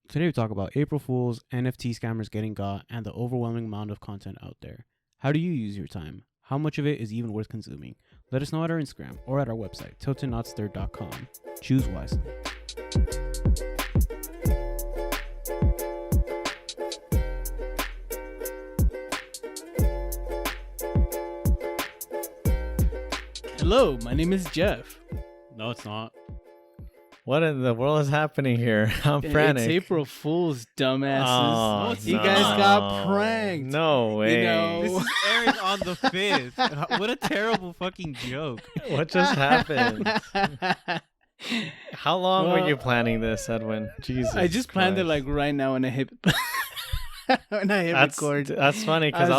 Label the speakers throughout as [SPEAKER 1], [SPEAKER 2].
[SPEAKER 1] Today we talk about April Fools, NFT scammers getting got, and the overwhelming amount of content out there. How do you use your time? How much of it is even worth consuming? Let us know at our Instagram or at our website, tiltednotstirred.com. Choose wisely.
[SPEAKER 2] Hello, my name is Jeff.
[SPEAKER 1] No, it's not.
[SPEAKER 3] What in the world is happening here? I'm frantic.
[SPEAKER 2] It's April Fool's, dumbasses.
[SPEAKER 3] Oh,
[SPEAKER 2] You guys got pranked.
[SPEAKER 3] No way.
[SPEAKER 1] This is airing on the 5th. What a terrible fucking joke.
[SPEAKER 3] What just happened? How long were you planning this, Edwin? Jesus.
[SPEAKER 2] I just planned it
[SPEAKER 3] Christ.
[SPEAKER 2] like right now when I hit record.
[SPEAKER 3] That's funny because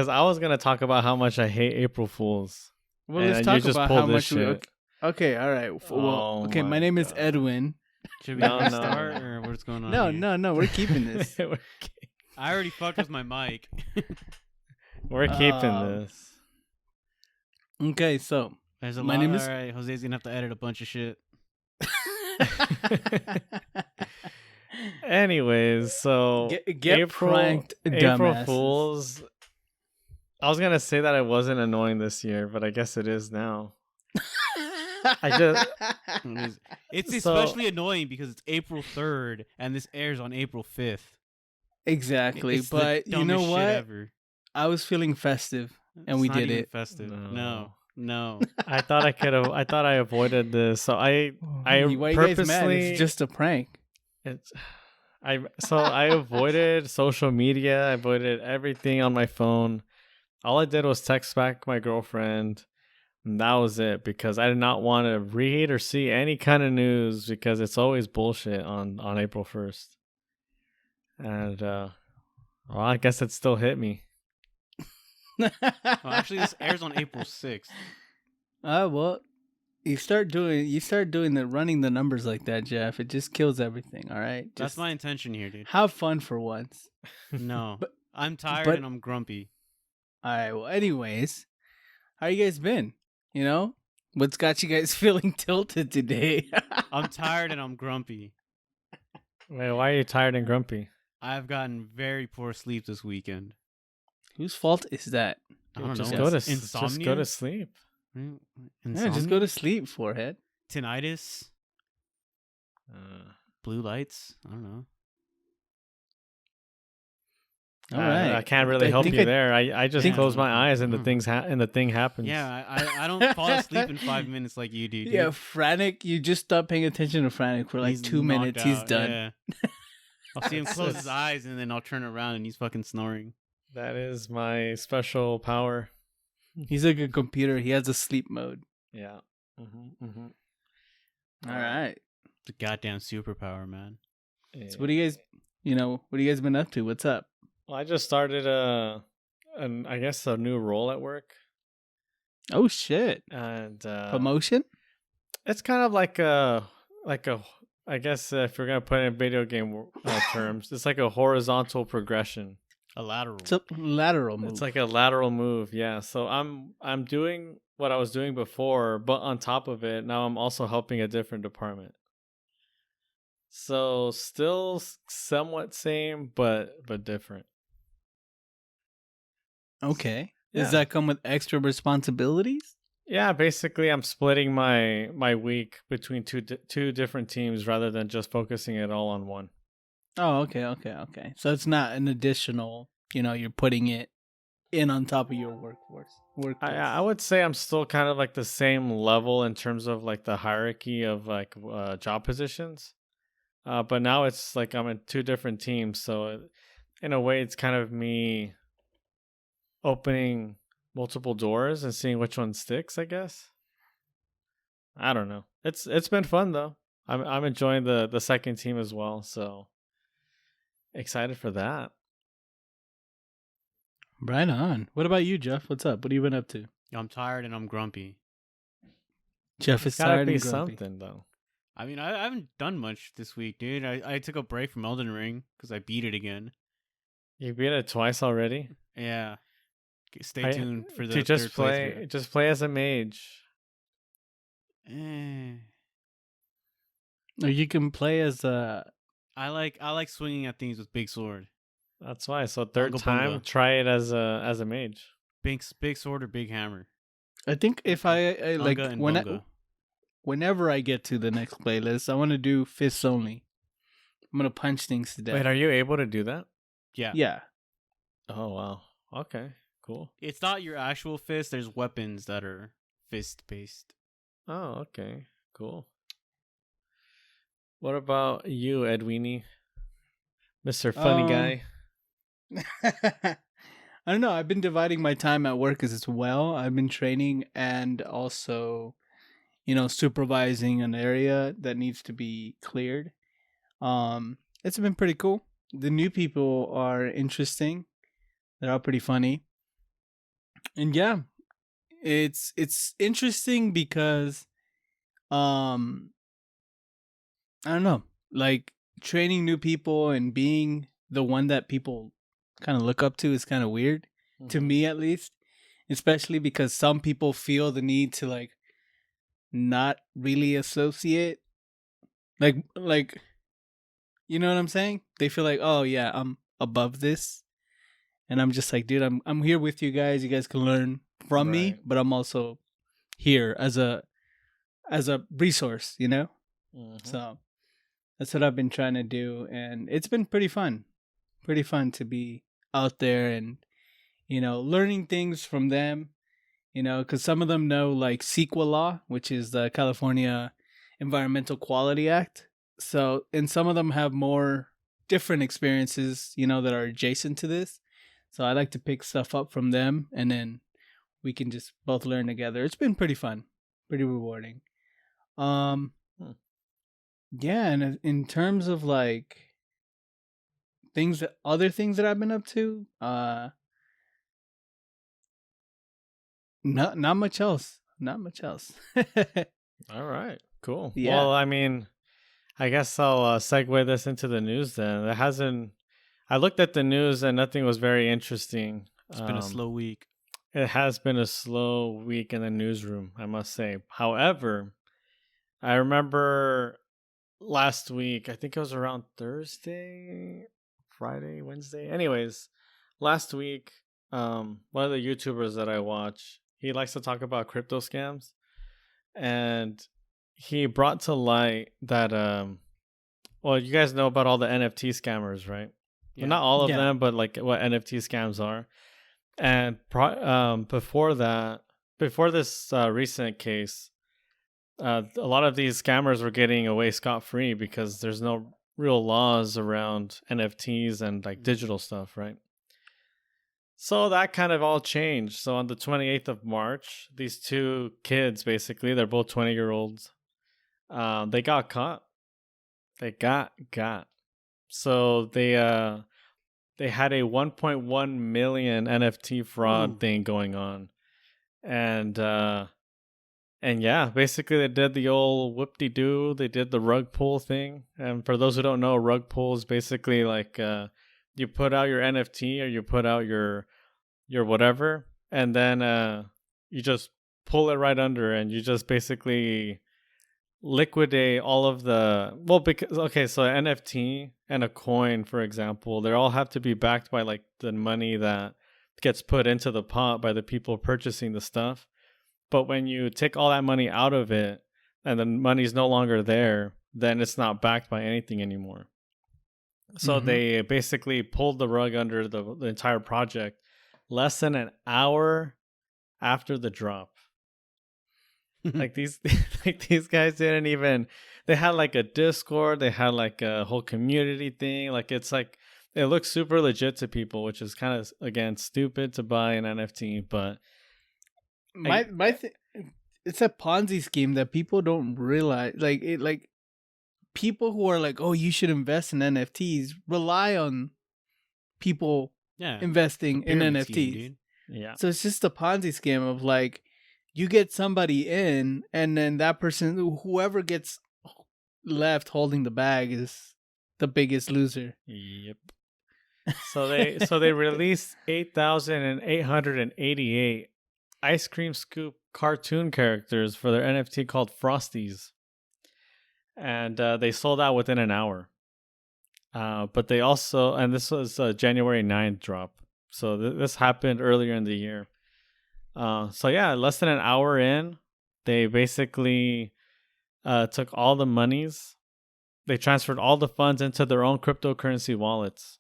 [SPEAKER 3] I was gonna talk about how much I hate April Fools.
[SPEAKER 2] Well,
[SPEAKER 3] and
[SPEAKER 2] let's
[SPEAKER 3] you
[SPEAKER 2] talk
[SPEAKER 3] just
[SPEAKER 2] about
[SPEAKER 3] pulled
[SPEAKER 2] how
[SPEAKER 3] this
[SPEAKER 2] much we.
[SPEAKER 3] shit.
[SPEAKER 2] Okay, all right.
[SPEAKER 3] Oh
[SPEAKER 2] Okay, my
[SPEAKER 3] my
[SPEAKER 2] name is
[SPEAKER 3] God.
[SPEAKER 2] Edwin.
[SPEAKER 1] Should we
[SPEAKER 3] No, no.
[SPEAKER 1] restart or what's going on?
[SPEAKER 2] No, we're keeping this.
[SPEAKER 1] I already fucked with my mic.
[SPEAKER 3] We're keeping
[SPEAKER 2] Um,
[SPEAKER 3] this.
[SPEAKER 2] Okay, so
[SPEAKER 1] There's a
[SPEAKER 2] My
[SPEAKER 1] lot.
[SPEAKER 2] name is-
[SPEAKER 1] All right, Jose's gonna have to edit a bunch of shit.
[SPEAKER 3] Anyways, so
[SPEAKER 2] get pranked,
[SPEAKER 3] April
[SPEAKER 2] dumbasses.
[SPEAKER 3] Fools. I was gonna say that it wasn't annoying this year, but I guess it is now. I just
[SPEAKER 1] It's
[SPEAKER 3] So-
[SPEAKER 1] especially annoying because it's April 3rd and this airs on April 5th.
[SPEAKER 2] exactly,
[SPEAKER 1] It's the
[SPEAKER 2] but you know
[SPEAKER 1] dumbest shit
[SPEAKER 2] what?
[SPEAKER 1] ever.
[SPEAKER 2] I was feeling festive, and we
[SPEAKER 1] It's not
[SPEAKER 2] did
[SPEAKER 1] even
[SPEAKER 2] it.
[SPEAKER 1] Festive.
[SPEAKER 3] No.
[SPEAKER 1] No.
[SPEAKER 3] I thought I could have. I thought I avoided this. So I
[SPEAKER 2] Why you guys mad?
[SPEAKER 3] purposely.
[SPEAKER 2] It's just a prank.
[SPEAKER 3] It's. I avoided social media. I avoided everything on my phone. All I did was text back my girlfriend. And that was it because I did not want to read or see any kind of news because it's always bullshit on April 1st. And well, I guess it still hit me.
[SPEAKER 1] Well, actually, this airs on April 6th.
[SPEAKER 2] Well, you start doing running the numbers like that, Jeff. It just kills everything. All right,
[SPEAKER 1] That's
[SPEAKER 2] just
[SPEAKER 1] my intention here, dude.
[SPEAKER 2] have fun for once.
[SPEAKER 1] No.
[SPEAKER 2] But-
[SPEAKER 1] I'm tired
[SPEAKER 2] but-
[SPEAKER 1] and I'm grumpy.
[SPEAKER 2] All right. Well, anyways, how you guys been? You know, what's got you guys feeling tilted today?
[SPEAKER 1] I'm tired and I'm grumpy.
[SPEAKER 3] Wait, why are you tired and grumpy?
[SPEAKER 1] I've gotten very poor sleep this weekend.
[SPEAKER 2] Whose fault is that?
[SPEAKER 1] I don't
[SPEAKER 3] Just
[SPEAKER 1] know.
[SPEAKER 3] go to
[SPEAKER 1] Insomnia?
[SPEAKER 3] just go to sleep.
[SPEAKER 1] Mm,
[SPEAKER 2] Yeah, just go to sleep, forehead.
[SPEAKER 1] Tinnitus, blue lights. I don't know.
[SPEAKER 2] All right.
[SPEAKER 3] I can't really help
[SPEAKER 2] think
[SPEAKER 3] you there. I just
[SPEAKER 1] think-
[SPEAKER 3] close my eyes and the
[SPEAKER 1] Mm.
[SPEAKER 3] the thing happens.
[SPEAKER 1] Yeah, I don't fall asleep in 5 minutes like you do, dude.
[SPEAKER 2] Yeah, Frantic. You just stop paying attention to Frantic for like
[SPEAKER 1] He's
[SPEAKER 2] 2 minutes.
[SPEAKER 1] knocked
[SPEAKER 2] He's
[SPEAKER 1] out,
[SPEAKER 2] done.
[SPEAKER 1] yeah. I'll see him close his eyes and then I'll turn around and he's fucking snoring.
[SPEAKER 3] That is my special power.
[SPEAKER 2] He's like a computer. He has a sleep mode.
[SPEAKER 3] Yeah. Mm-hmm.
[SPEAKER 2] All right.
[SPEAKER 1] It's a goddamn superpower, man.
[SPEAKER 2] So what do you guys, what have you guys been up to? What's up?
[SPEAKER 3] Well, I just started a new role at work,
[SPEAKER 2] Oh shit!
[SPEAKER 3] and
[SPEAKER 2] Promotion?
[SPEAKER 3] it's kind of like a I guess if you're gonna put it in video game terms, it's like a horizontal progression.
[SPEAKER 1] A lateral.
[SPEAKER 2] It's a lateral move.
[SPEAKER 3] It's like a lateral move, yeah. So I'm doing what I was doing before, but on top of it, now I'm also helping a different department. So still somewhat same, but different.
[SPEAKER 2] okay.
[SPEAKER 3] Yeah.
[SPEAKER 2] Does that come with extra responsibilities?
[SPEAKER 3] Yeah, basically I'm splitting my week between two different teams rather than just focusing it all on one.
[SPEAKER 2] Oh, okay. So it's not an additional. You're putting it in on top of your workforce.
[SPEAKER 3] I would say I'm still kind of like the same level in terms of like the hierarchy of like job positions. But now it's like I'm in two different teams, so in a way it's kind of me opening multiple doors and seeing which one sticks, I guess. I don't know. It's been fun though. I'm enjoying the second team as well, so excited for that.
[SPEAKER 2] Right on. What about you, Jeff? What's up? What have you been up to?
[SPEAKER 1] I'm tired and I'm grumpy.
[SPEAKER 2] Jeff is
[SPEAKER 3] It's gotta
[SPEAKER 2] tired
[SPEAKER 3] be
[SPEAKER 2] and grumpy.
[SPEAKER 3] something though.
[SPEAKER 1] I mean, I haven't done much this week, dude. I took a break from Elden Ring because I beat it again.
[SPEAKER 3] You beat it twice already.
[SPEAKER 1] Yeah. Stay tuned for the
[SPEAKER 3] to just
[SPEAKER 1] third
[SPEAKER 3] play.
[SPEAKER 1] playthrough.
[SPEAKER 3] Just play as a mage.
[SPEAKER 1] Eh.
[SPEAKER 2] Or you can play as a
[SPEAKER 1] I like swinging at things with big sword.
[SPEAKER 3] That's why. So third
[SPEAKER 1] Bunga
[SPEAKER 3] time,
[SPEAKER 1] bunga.
[SPEAKER 3] try it as a mage.
[SPEAKER 1] Big sword or big hammer.
[SPEAKER 2] I think if I like
[SPEAKER 1] Bunga and bunga.
[SPEAKER 2] whenever I get to the next playlist, I want to do fists only. I'm gonna punch things to death.
[SPEAKER 3] Wait, are you able to do that?
[SPEAKER 1] Yeah.
[SPEAKER 2] Yeah.
[SPEAKER 3] Oh wow. Okay. Cool.
[SPEAKER 1] It's not your actual fist. There's weapons that are fist based.
[SPEAKER 3] Oh, okay. Cool. What about you, Edwini? Mr. Funny Guy?
[SPEAKER 2] I don't know. I've been dividing my time at work as well. I've been training and also, supervising an area that needs to be cleared. It's been pretty cool. The new people are interesting. They're all pretty funny. And yeah, it's interesting because I don't know, like training new people and being the one that people kind of look up to is kind of weird to me, at least, especially because some people feel the need to like not really associate, like you know what I'm saying? They feel like, oh yeah, I'm above this, and I'm just like, dude, I'm here with you guys. You guys can learn from me,
[SPEAKER 3] Right.
[SPEAKER 2] but I'm also here as a resource,
[SPEAKER 3] Mhm.
[SPEAKER 2] So that's what I've been trying to do, and it's been pretty fun. Pretty fun to be out there and learning things from them. Because some of them know like CEQA law, which is the California Environmental Quality Act. So, and some of them have more different experiences, that are adjacent to this. So I like to pick stuff up from them, and then we can just both learn together. It's been pretty fun, pretty rewarding.
[SPEAKER 3] Hmm.
[SPEAKER 2] Yeah, and in terms of like other things that I've been up to, not much else. Not much else.
[SPEAKER 3] All right. Cool.
[SPEAKER 2] Yeah.
[SPEAKER 3] Well, I mean, I guess I'll segue this into the news then. I looked at the news and nothing was very interesting.
[SPEAKER 1] It's been a slow week.
[SPEAKER 3] It has been a slow week in the newsroom, I must say. However, I remember last week, I think it was around Thursday, Friday, Wednesday. Anyways, last week, one of the YouTubers that I watch, he likes to talk about crypto scams. And he brought to light that well, you guys know about all the NFT scammers, right?
[SPEAKER 1] Yeah.
[SPEAKER 3] Well, not all of
[SPEAKER 2] Yeah.
[SPEAKER 3] them, but like what NFT scams are. And before this recent case, a lot of these scammers were getting away scot-free because there's no real laws around NFTs and like digital stuff, right? So that kind of all changed. So on the 28th of March, these two kids, basically, they're both 20-year-olds, they got caught. They got. So they had a 1.1 million NFT fraud thing going on. And yeah, basically they did the old whoop-de-doo. They did the rug pull thing. And for those who don't know, rug pull is basically like you put out your NFT or you put out your whatever, and then you just pull it right under, and you just basically liquidate all of the because okay, so an NFT and a coin, for example, they all have to be backed by like the money that gets put into the pot by the people purchasing the stuff. But when you take all that money out of it and the money's no longer there, then it's not backed by anything anymore. So they basically pulled the rug under the entire project less than an hour after the drop. Like these guys didn't even, they had like a Discord, they had like a whole community thing. Like it's like, it looks super legit to people, which is kind of, again, stupid to buy an NFT, but
[SPEAKER 2] it's a Ponzi scheme that people don't realize. Like people who are like, oh, you should invest in NFTs rely on people investing in NFTs.
[SPEAKER 1] Scheme, dude.
[SPEAKER 3] Yeah.
[SPEAKER 2] So it's just a Ponzi scheme of like, you get somebody in, and then that person, whoever gets left holding the bag, is the biggest loser.
[SPEAKER 3] Yep. So they released 8,888 ice cream scoop cartoon characters for their NFT called Frosties, and they sold out within an hour. But they also, and this was a January 9th drop. So this happened earlier in the year. So yeah, less than an hour in, they basically took all the monies. They transferred all the funds into their own cryptocurrency wallets.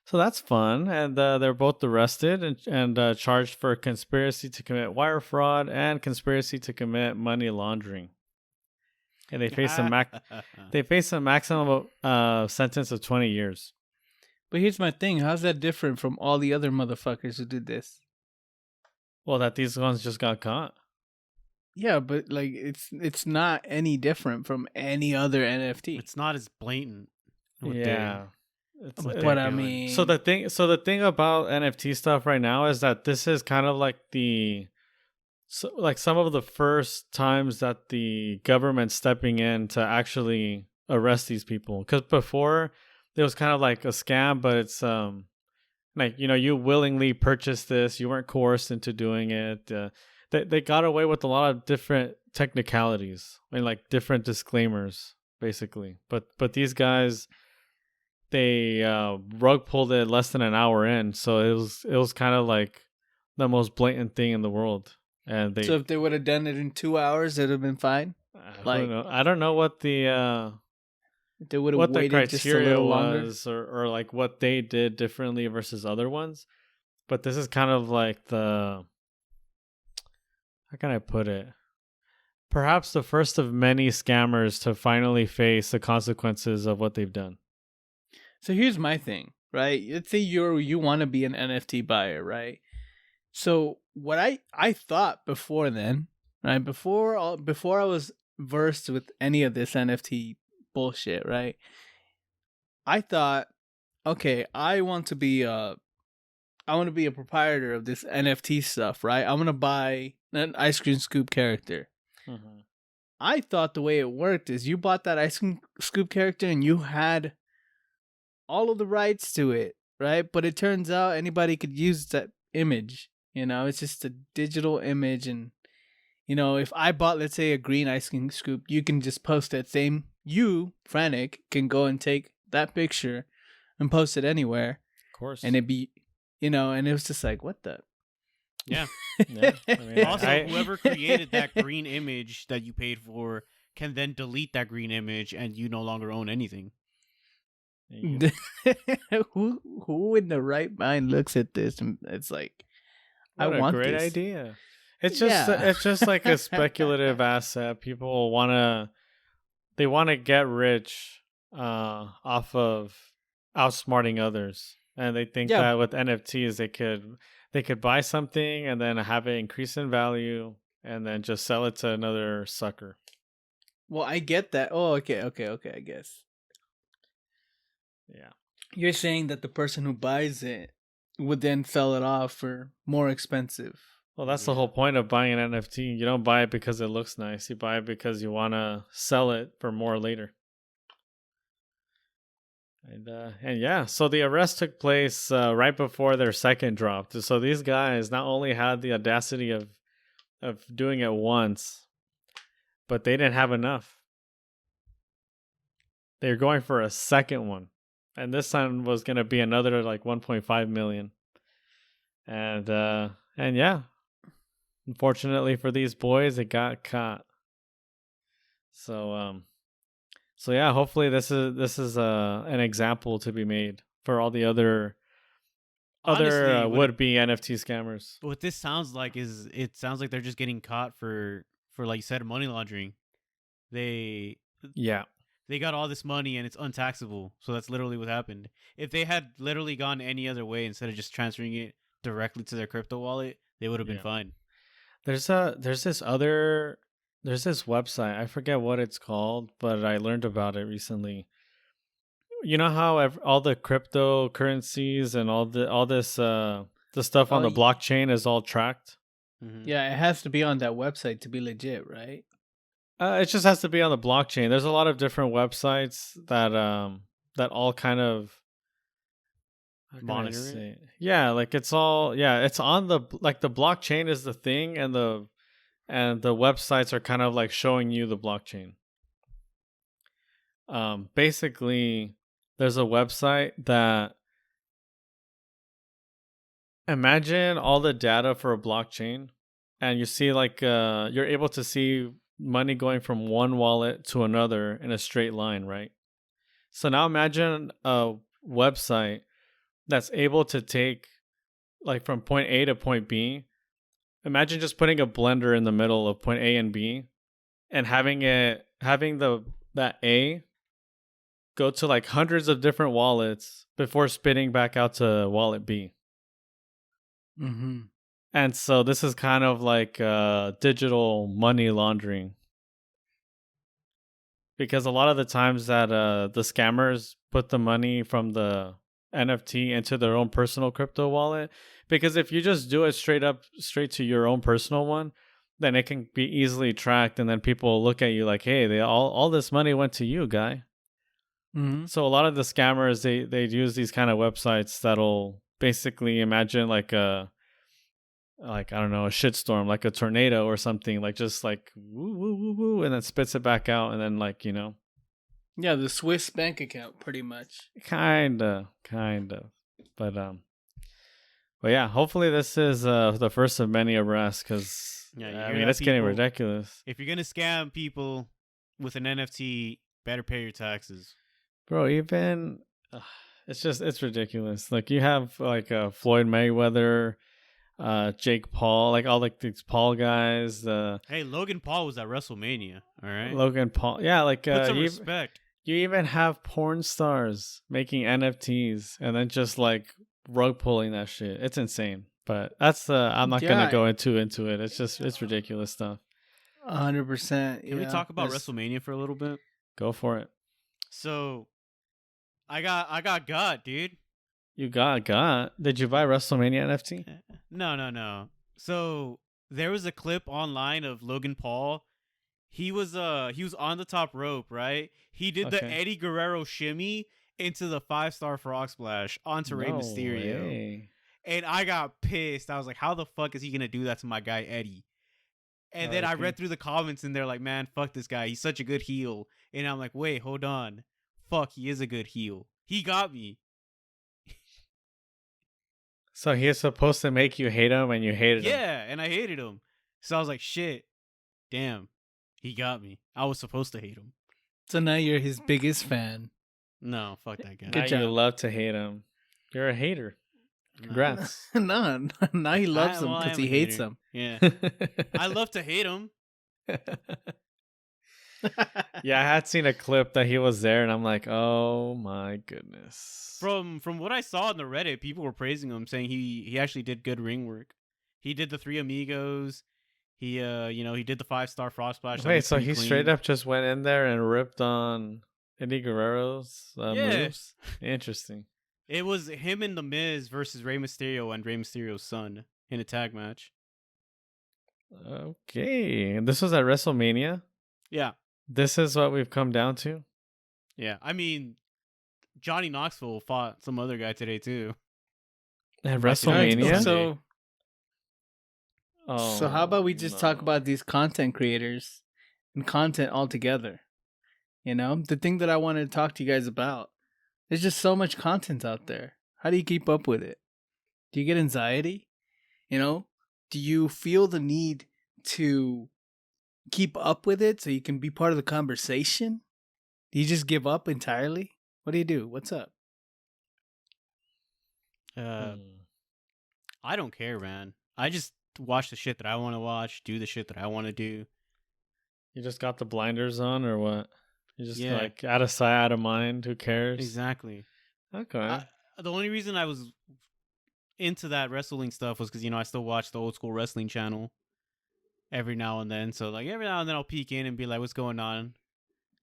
[SPEAKER 3] So that's fun. And they're both arrested and charged for conspiracy to commit wire fraud and conspiracy to commit money laundering. And they face a maximum sentence of 20 years.
[SPEAKER 2] But here's my thing: how's that different from all the other motherfuckers who did this?
[SPEAKER 3] Well, that these ones just got caught.
[SPEAKER 2] Yeah, but like it's not any different from any other NFT.
[SPEAKER 1] It's not as blatant.
[SPEAKER 3] Yeah.
[SPEAKER 2] But I mean,
[SPEAKER 3] so the thing about NFT stuff right now is that this is kind of like like some of the first times that the government's stepping in to actually arrest these people. Because before it was kind of like a scam, but it's like, you know, you willingly purchased this, you weren't coerced into doing it. They got away with a lot of different technicalities and like different disclaimers, basically. But these guys, they rug pulled it less than an hour in, so it was kind of like the most blatant thing in the world. And
[SPEAKER 2] so if they would have done it in 2 hours, it'd have been fine.
[SPEAKER 3] I don't know what the
[SPEAKER 2] they would have waited
[SPEAKER 3] criteria
[SPEAKER 2] just a little longer,
[SPEAKER 3] or like what they did differently versus other ones. But this is kind of like how can I put it? Perhaps the first of many scammers to finally face the consequences of what they've done.
[SPEAKER 2] So here's my thing, right? Let's say you want to be an NFT buyer, right? So what I thought before then, right? Before I was versed with any of this NFT bullshit, right? I thought, okay, I want to be a proprietor of this NFT stuff, right? I want to buy an ice cream scoop character.
[SPEAKER 3] Mm-hmm.
[SPEAKER 2] I thought the way it worked is you bought that ice cream scoop character and you had all of the rights to it, right? But it turns out anybody could use that image. You know, it's just a digital image. And, you know, if I bought, let's say, a green ice cream scoop, you can just post that same, Frantic, can go and take that picture and post it anywhere.
[SPEAKER 3] Of course.
[SPEAKER 2] And it'd be, you know, and it was just like, what the?
[SPEAKER 1] Yeah.
[SPEAKER 3] Yeah. I mean,
[SPEAKER 1] Also, whoever created that green image that you paid for can then delete that green image and you no longer own anything.
[SPEAKER 2] Who in the right mind looks at this and it's like,
[SPEAKER 3] what
[SPEAKER 2] I want
[SPEAKER 3] a great
[SPEAKER 2] this.
[SPEAKER 3] idea. It's just like a speculative asset. People want to get rich off of outsmarting others, and they think that with NFTs they could buy something and then have it increase in value and then just sell it to another sucker.
[SPEAKER 2] Well, I get that. Oh, okay, I guess.
[SPEAKER 3] Yeah.
[SPEAKER 2] You're saying that the person who buys it would then sell it off for more expensive.
[SPEAKER 3] Well, that's the whole point of buying an NFT. You don't buy it because it looks nice. You buy it because you want to sell it for more later. And yeah, so the arrest took place right before their second drop. So these guys not only had the audacity of doing it once, but they didn't have enough. They were going for a second one. And this time was going to be another like 1.5 million. And yeah, unfortunately for these boys, it got caught. So yeah, hopefully this is an example to be made for all the other would-be NFT scammers.
[SPEAKER 1] What this sounds like is it sounds like they're just getting caught for like you said, money laundering. They got all this money and it's untaxable. So that's literally what happened. If they had literally gone any other way instead of just transferring it directly to their crypto wallet, they would have been fine.
[SPEAKER 3] There's this website. I forget what it's called, but I learned about it recently. You know how all the cryptocurrencies and all this the stuff on the blockchain is all tracked?
[SPEAKER 2] Mm-hmm. Yeah, it has to be on that website to be legit, right?
[SPEAKER 3] It just has to be on the blockchain. There's a lot of different websites that all kind of
[SPEAKER 1] monitor it.
[SPEAKER 3] Yeah, like it's all it's on the blockchain is the thing, and the websites are kind of like showing you the blockchain. Basically, there's a website that imagine all the data for a blockchain, and you see like you're able to see money going from one wallet to another in a straight line, right? So now imagine a website that's able to take like from point A to point B. Imagine just putting a blender in the middle of point A and B and having that A go to like hundreds of different wallets before spitting back out to wallet B.
[SPEAKER 2] Mm-hmm.
[SPEAKER 3] And so this is kind of like digital money laundering, because a lot of the times that the scammers put the money from the NFT into their own personal crypto wallet, because if you just do it straight to your own personal one, then it can be easily tracked, and then people look at you like, hey, they all this money went to you, guy.
[SPEAKER 2] Mm-hmm.
[SPEAKER 3] So a lot of the scammers, they use these kind of websites that'll basically imagine like I don't know, a shitstorm, like a tornado or something, like just like woo woo woo woo, and then spits it back out, and then like
[SPEAKER 2] Yeah, the Swiss bank account, pretty much.
[SPEAKER 3] kinda, but yeah, hopefully this is the first of many arrests, because
[SPEAKER 1] Yeah, you
[SPEAKER 3] I
[SPEAKER 1] hear
[SPEAKER 3] mean
[SPEAKER 1] that,
[SPEAKER 3] it's getting
[SPEAKER 1] people?
[SPEAKER 3] ridiculous,
[SPEAKER 1] If you're gonna scam people with an NFT, better pay your taxes.
[SPEAKER 3] bro. Even it's ridiculous. Like you have like Floyd Mayweather, Jake Paul, like all like these Paul guys,
[SPEAKER 1] Hey, Logan Paul was at WrestleMania. All right,
[SPEAKER 3] Logan Paul. Yeah, like
[SPEAKER 1] put some respect.
[SPEAKER 3] you even have porn stars making NFTs and then just like rug pulling that shit. It's insane. But that's I'm not gonna go into it. It's ridiculous stuff.
[SPEAKER 2] 100%.
[SPEAKER 1] Can we talk about WrestleMania for a little bit?
[SPEAKER 3] Go for it.
[SPEAKER 1] So, I got, dude.
[SPEAKER 3] You got. Did you buy WrestleMania NFT?
[SPEAKER 1] No. So there was a clip online of Logan Paul. He was on the top rope, right? He did the
[SPEAKER 3] Okay.
[SPEAKER 1] Eddie Guerrero shimmy into the 5-star frog splash onto Rey
[SPEAKER 3] No
[SPEAKER 1] Mysterio.
[SPEAKER 3] way.
[SPEAKER 1] And I got pissed. I was like, how the fuck is he gonna do that to my guy Eddie? And then I
[SPEAKER 3] Okay.
[SPEAKER 1] read through the comments and they're like, man, fuck this guy. He's such a good heel. And I'm like, wait, hold on. Fuck, he is a good heel. He got me.
[SPEAKER 3] So he is supposed to make you hate him, and you hated him.
[SPEAKER 1] Yeah, and I hated him. So I was like, shit, damn, he got me. I was supposed to hate him.
[SPEAKER 2] So now you're his biggest fan.
[SPEAKER 1] No, fuck that guy.
[SPEAKER 3] Now
[SPEAKER 2] Good
[SPEAKER 3] you
[SPEAKER 2] job.
[SPEAKER 3] love to hate him. You're a hater. Congrats.
[SPEAKER 2] No, now he loves him
[SPEAKER 1] I
[SPEAKER 2] because
[SPEAKER 1] am
[SPEAKER 2] he
[SPEAKER 1] a
[SPEAKER 2] hates
[SPEAKER 1] hater.
[SPEAKER 2] him.
[SPEAKER 1] Yeah. I love to hate him.
[SPEAKER 3] Yeah, I had seen a clip that he was there, and I'm like, oh my goodness.
[SPEAKER 1] From what I saw on the Reddit, people were praising him, saying he actually did good ring work. He did the Three Amigos. He he did the 5-star frog splash.
[SPEAKER 3] Wait, so he straight up just went in there and ripped on Eddie Guerrero's moves? Interesting.
[SPEAKER 1] It was him and The Miz versus Rey Mysterio and Rey Mysterio's son in a tag match.
[SPEAKER 3] Okay. And this was at WrestleMania?
[SPEAKER 1] Yeah.
[SPEAKER 3] This is what we've come down to?
[SPEAKER 1] Yeah. I mean, Johnny Knoxville fought some other guy today too.
[SPEAKER 3] At
[SPEAKER 1] WrestleMania?
[SPEAKER 3] WrestleMania?
[SPEAKER 2] So how about we just talk about these content creators and content altogether? You know, the thing that I wanted to talk to you guys about. There's just so much content out there. How do you keep up with it? Do you get anxiety? You know, do you feel the need to keep up with it so you can be part of the conversation? Do you just give up entirely? What do you do? What's up?
[SPEAKER 1] I don't care, man. I just watch the shit that I want to watch, do the shit that I want to do.
[SPEAKER 3] You just got the blinders on, or what? You just
[SPEAKER 1] Yeah.
[SPEAKER 3] like out of sight, out of mind. Who cares?
[SPEAKER 1] Exactly.
[SPEAKER 3] Okay.
[SPEAKER 1] The only reason I was into that wrestling stuff was because, I still watch the old school wrestling channel every now and then. So, like, every now and then I'll peek in and be like, what's going on?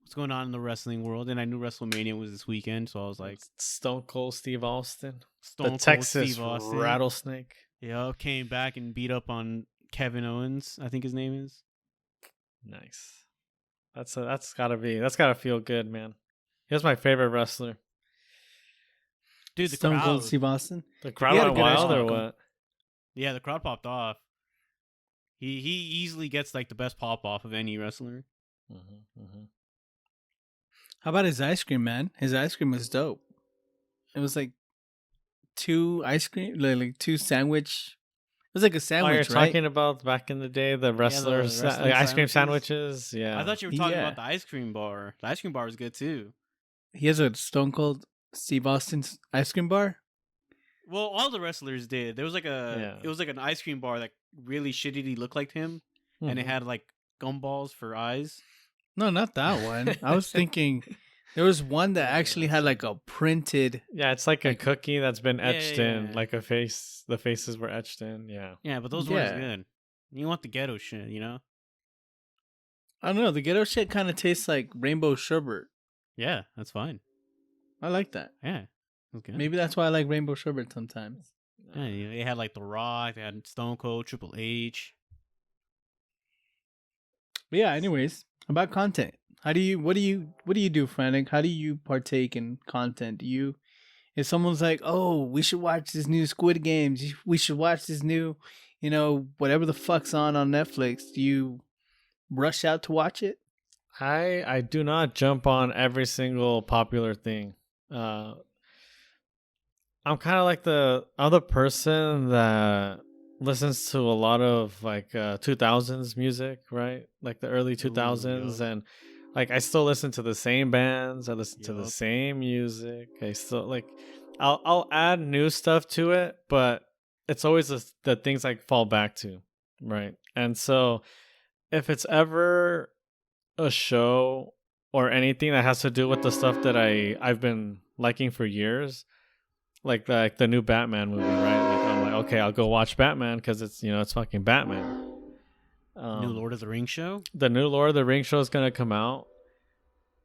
[SPEAKER 1] What's going on in the wrestling world? And I knew WrestleMania was this weekend, so I was like...
[SPEAKER 3] Stone Cold Steve Austin.
[SPEAKER 1] Stone
[SPEAKER 3] the
[SPEAKER 1] Cold
[SPEAKER 3] Texas
[SPEAKER 1] Steve Austin.
[SPEAKER 3] Rattlesnake.
[SPEAKER 1] Yeah, came back and beat up on Kevin Owens, I think his name is.
[SPEAKER 3] Nice. That's gotta feel good, man. He was my favorite wrestler.
[SPEAKER 1] Dude, the
[SPEAKER 2] Stone
[SPEAKER 1] crowd.
[SPEAKER 2] Cold Steve Austin.
[SPEAKER 3] The crowd
[SPEAKER 2] had a
[SPEAKER 3] went
[SPEAKER 2] good
[SPEAKER 3] wild, or
[SPEAKER 2] outcome.
[SPEAKER 3] what?
[SPEAKER 1] Yeah, the crowd popped off. He easily gets like the best pop off of any wrestler.
[SPEAKER 2] How about his ice cream, man? His ice cream was dope. It was like two ice cream, like two sandwich. It was like a
[SPEAKER 3] Oh, you're
[SPEAKER 2] sandwich, right?
[SPEAKER 3] talking about back in the day, the wrestlers,
[SPEAKER 1] wrestling
[SPEAKER 3] ice cream
[SPEAKER 1] sandwiches.
[SPEAKER 3] sandwiches. Yeah.
[SPEAKER 1] I thought you were talking
[SPEAKER 2] Yeah.
[SPEAKER 1] about the ice cream bar. The ice cream bar was good too.
[SPEAKER 2] He has a Stone Cold Steve Austin's ice cream bar.
[SPEAKER 1] Well, all the wrestlers did. There was like it was like an ice cream bar that really shittily looked like him, and it
[SPEAKER 3] Mhm.
[SPEAKER 1] had like gumballs for eyes.
[SPEAKER 2] No, not that one. I was thinking there was one that actually had like a printed.
[SPEAKER 3] Yeah, it's like a
[SPEAKER 2] Like-
[SPEAKER 3] cookie that's been
[SPEAKER 1] Yeah,
[SPEAKER 3] etched
[SPEAKER 1] yeah,
[SPEAKER 3] in,
[SPEAKER 1] yeah.
[SPEAKER 3] like a face. The faces were etched in. Yeah.
[SPEAKER 1] Yeah, but those weren't as
[SPEAKER 2] Yeah.
[SPEAKER 1] good. You want the ghetto shit, you know?
[SPEAKER 2] I don't know. The ghetto shit kind of tastes like rainbow sherbet.
[SPEAKER 1] Yeah, that's fine.
[SPEAKER 2] I like that.
[SPEAKER 1] Yeah, that's good.
[SPEAKER 2] Maybe that's why I like rainbow sherbet sometimes.
[SPEAKER 1] Yeah, they had like The Rock, they had Stone Cold, Triple H.
[SPEAKER 2] But yeah. Anyways, about content. What do you do, Frantic? How do you partake in content? Do you, if someone's like, oh, we should watch this new Squid Games, we should watch this new, whatever the fuck's on Netflix, do you rush out to watch it?
[SPEAKER 3] I do not jump on every single popular thing. I'm kind of like the other person that listens to a lot of like 2000s music, right? Like the early 2000s,
[SPEAKER 1] yup.
[SPEAKER 3] and like I still listen to the same bands. I listen to the
[SPEAKER 1] Yup.
[SPEAKER 3] same music. I still like I'll add new stuff to it, but it's always the things I fall back to, right? And so if it's ever a show or anything that has to do with the stuff that I've been liking for years, like the new Batman movie, right? Like I'm like, okay, I'll go watch Batman because it's fucking Batman.
[SPEAKER 1] New Lord of the Rings show.
[SPEAKER 3] The new Lord of the Rings show is gonna come out.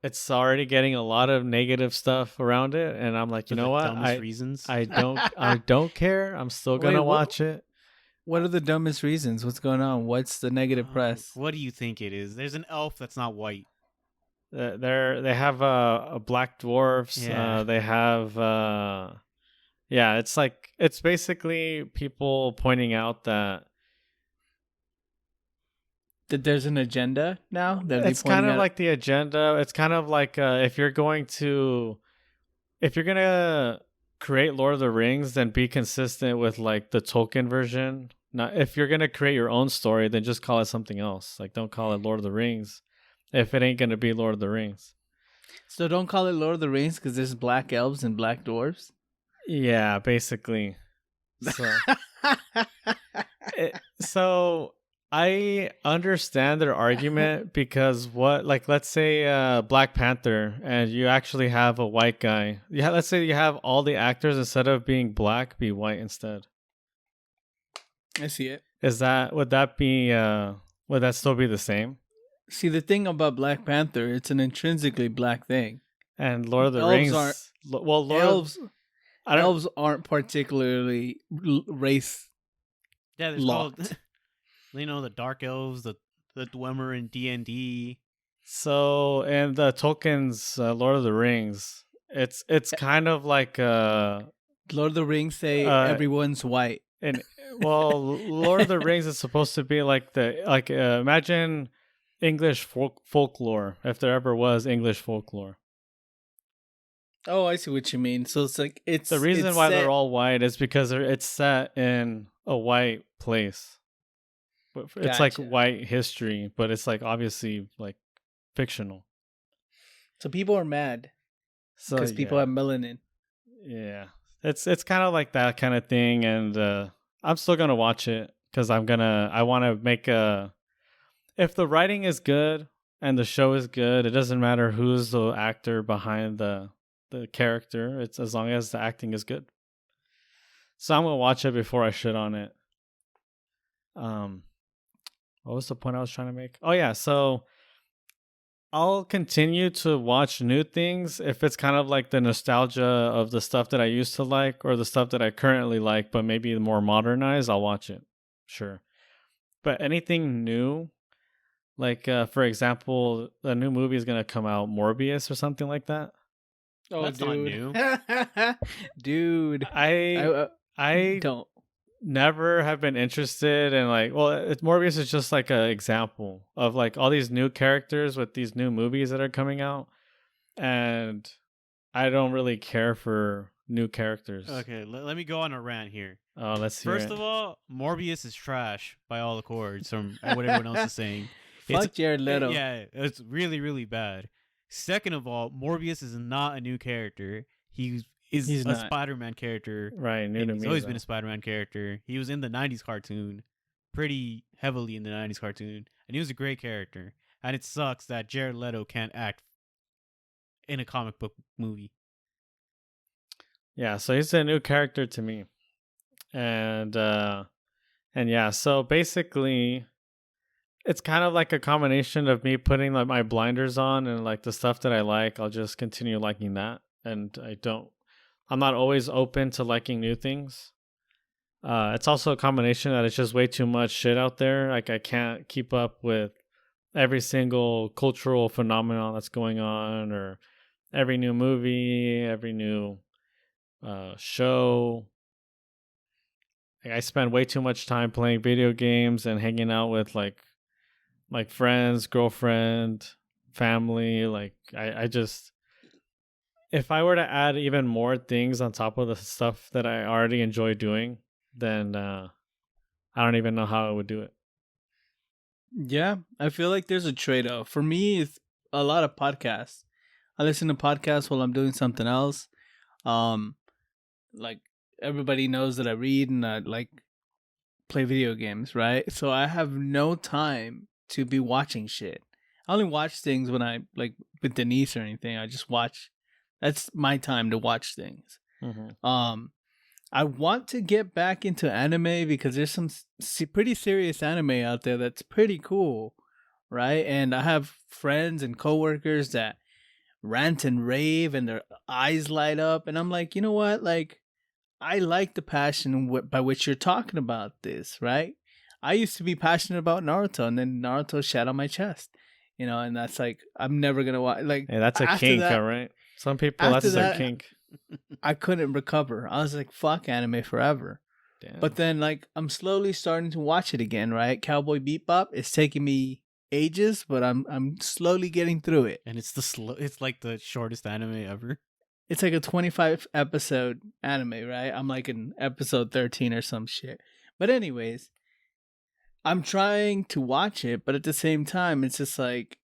[SPEAKER 3] It's already getting a lot of negative stuff around it, and I'm like,
[SPEAKER 1] For
[SPEAKER 3] you know
[SPEAKER 1] the
[SPEAKER 3] what?
[SPEAKER 1] dumbest reasons.
[SPEAKER 3] I don't care. I'm still gonna
[SPEAKER 2] Wait, what-
[SPEAKER 3] watch it.
[SPEAKER 2] What are the dumbest reasons? What's going on? What's the negative press?
[SPEAKER 1] What do you think it is? There's an elf that's not white.
[SPEAKER 3] They have black dwarfs.
[SPEAKER 1] Yeah.
[SPEAKER 3] They have yeah. It's basically people pointing out that
[SPEAKER 2] That there's an agenda now? That
[SPEAKER 3] it's kind of like the agenda. It's kind of like if you're gonna create Lord of the Rings, then be consistent with like the Tolkien version. Not if you're gonna create your own story, then just call it something else. Like don't call it Lord of the Rings if it ain't gonna be Lord of the Rings.
[SPEAKER 2] So don't call it Lord of the Rings because there's black elves and black dwarves?
[SPEAKER 3] Yeah, basically. So I understand their argument because let's say Black Panther and you actually have a white guy. Yeah, let's say you have all the actors instead of being black, be white instead.
[SPEAKER 2] I see it.
[SPEAKER 3] Would that still be the same?
[SPEAKER 2] See, the thing about Black Panther, it's an intrinsically black thing.
[SPEAKER 3] And Lord of the
[SPEAKER 2] Elves
[SPEAKER 3] Rings
[SPEAKER 2] aren't-
[SPEAKER 3] Lord
[SPEAKER 2] Elves aren't particularly race.
[SPEAKER 1] Yeah, there's
[SPEAKER 2] Locked.
[SPEAKER 1] called, the dark elves, the Dwemer in D&D.
[SPEAKER 3] So in the Tolkien's Lord of the Rings, it's kind of like
[SPEAKER 2] Lord of the Rings say everyone's white.
[SPEAKER 3] and Lord of the Rings is supposed to be like imagine English folklore, if there ever was English folklore.
[SPEAKER 2] Oh, I see what you mean. So it's like
[SPEAKER 3] The reason why
[SPEAKER 2] set-
[SPEAKER 3] they're all white is because it's set in a white place. But it's like
[SPEAKER 2] Gotcha.
[SPEAKER 3] white history, but it's like obviously like fictional.
[SPEAKER 2] So people are mad
[SPEAKER 3] So
[SPEAKER 2] because people have melanin.
[SPEAKER 3] yeah, it's kind of like that kind of thing, and I'm still gonna watch it because I want to make if the writing is good and the show is good, it doesn't matter who's the actor behind the character. It's as long as the acting is good. So I'm gonna watch it before I shit on it. What was the point I was trying to make? Oh yeah, so I'll continue to watch new things if it's kind of like the nostalgia of the stuff that I used to like or the stuff that I currently like, but maybe more modernized, I'll watch it. Sure. But anything new, like for example, a new movie is gonna come out, Morbius or something like that.
[SPEAKER 2] Oh,
[SPEAKER 1] That's not new.
[SPEAKER 2] Dude.
[SPEAKER 3] I
[SPEAKER 2] don't.
[SPEAKER 3] never have been interested in Morbius is just like an example of like all these new characters with these new movies that are coming out. and I don't really care for new characters.
[SPEAKER 1] Okay, let me go on a rant here.
[SPEAKER 3] Oh, let's hear
[SPEAKER 1] First
[SPEAKER 3] it.
[SPEAKER 1] of all, Morbius is trash by all accords from what everyone else is saying.
[SPEAKER 2] Fuck Jared Leto.
[SPEAKER 1] Yeah, it's really, really bad. Second of all, Morbius is not a new character. He's
[SPEAKER 2] He's
[SPEAKER 1] a
[SPEAKER 2] not.
[SPEAKER 1] Spider-Man character.
[SPEAKER 3] Right, new
[SPEAKER 1] And
[SPEAKER 3] to
[SPEAKER 1] he's
[SPEAKER 3] me.
[SPEAKER 1] always
[SPEAKER 3] though.
[SPEAKER 1] been a Spider-Man character. He was in the 90s cartoon, pretty heavily in the 90s cartoon, and he was a great character. And it sucks that Jared Leto can't act in a comic book movie.
[SPEAKER 3] Yeah, so he's a new character to me. And yeah, so basically it's kind of like a combination of me putting like my blinders on and like the stuff that I like, I'll just continue liking that. And I'm not always open to liking new things. It's also a combination that it's just way too much shit out there. Like I can't keep up with every single cultural phenomenon that's going on, or every new movie, every new show. Like, I spend way too much time playing video games and hanging out with like friends, girlfriend, family. Like I just, if I were to add even more things on top of the stuff that I already enjoy doing, then I don't even know how I would do it.
[SPEAKER 2] Yeah, I feel like there's a trade-off. For me, it's a lot of podcasts. I listen to podcasts while I'm doing something else. Like everybody knows that I read and I like play video games, right? So I have no time to be watching shit. I only watch things when I like with Denise or anything. I just watch. That's my time to watch things.
[SPEAKER 3] Mm-hmm.
[SPEAKER 2] I want to get back into anime because there's some pretty serious anime out there that's pretty cool, right? And I have friends and coworkers that rant and rave and their eyes light up, and I'm like, you know what? Like, I like the passion by which you're talking about this, right? I used to be passionate about Naruto, and then Naruto shat on my chest, and that's like I'm never gonna watch. Like,
[SPEAKER 3] Hey, that's a
[SPEAKER 2] after
[SPEAKER 3] kink,
[SPEAKER 2] that,
[SPEAKER 3] all right? Some people,
[SPEAKER 2] after
[SPEAKER 3] that's their
[SPEAKER 2] that,
[SPEAKER 3] kink.
[SPEAKER 2] I couldn't recover. I was like, fuck anime forever.
[SPEAKER 3] Damn.
[SPEAKER 2] But then, like, I'm slowly starting to watch it again, right? Cowboy Bebop. It's taking me ages, but I'm slowly getting through it.
[SPEAKER 1] And it's like the shortest anime ever.
[SPEAKER 2] It's like a 25 episode anime, right? I'm like in episode 13 or some shit. But anyways, I'm trying to watch it, but at the same time, it's just like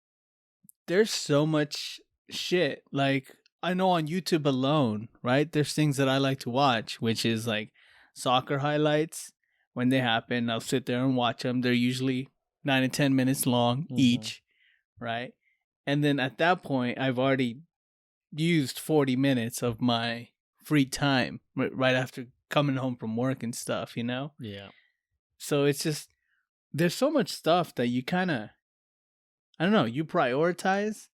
[SPEAKER 2] there's so much shit. Like, I know on YouTube alone, right? There's things that I like to watch, which is like soccer highlights. When they happen, I'll sit there and watch them. They're usually 9 to 10 minutes long each, right? And then at that point, I've already used 40 minutes of my free time right after coming home from work and stuff,
[SPEAKER 3] Yeah.
[SPEAKER 2] So it's just, there's so much stuff that you kind of, I don't know, you prioritize,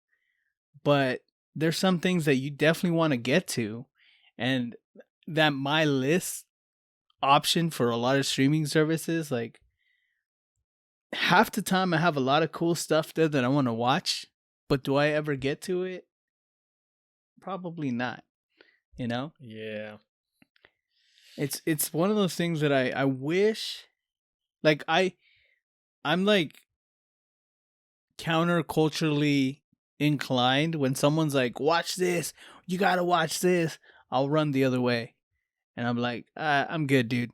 [SPEAKER 2] but there's some things that you definitely want to get to. And that my list option for a lot of streaming services, like half the time I have a lot of cool stuff there that I want to watch, but do I ever get to it? Probably not.
[SPEAKER 3] Yeah.
[SPEAKER 2] It's one of those things that I wish, like I'm like counterculturally inclined. When someone's like, watch this, you gotta watch this, I'll run the other way. And I'm like, I'm good, dude.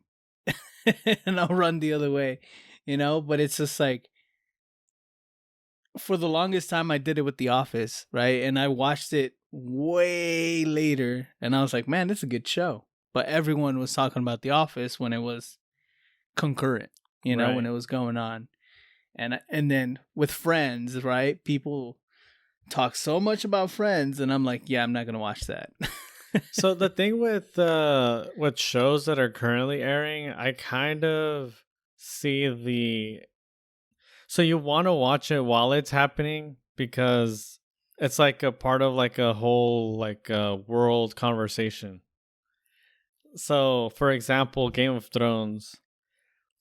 [SPEAKER 2] And I'll run the other way, but it's just like, for the longest time I did it with The Office, right? And I watched it way later and I was like, man, this is a good show. But everyone was talking about The Office when it was concurrent,
[SPEAKER 3] Right.
[SPEAKER 2] when it was going on. And then with Friends, right? People talk so much about Friends and I'm like, yeah, I'm not going to watch that.
[SPEAKER 3] So the thing with shows that are currently airing, I kind of see so you want to watch it while it's happening because it's like a part of like a whole like world conversation. So for example, Game of Thrones.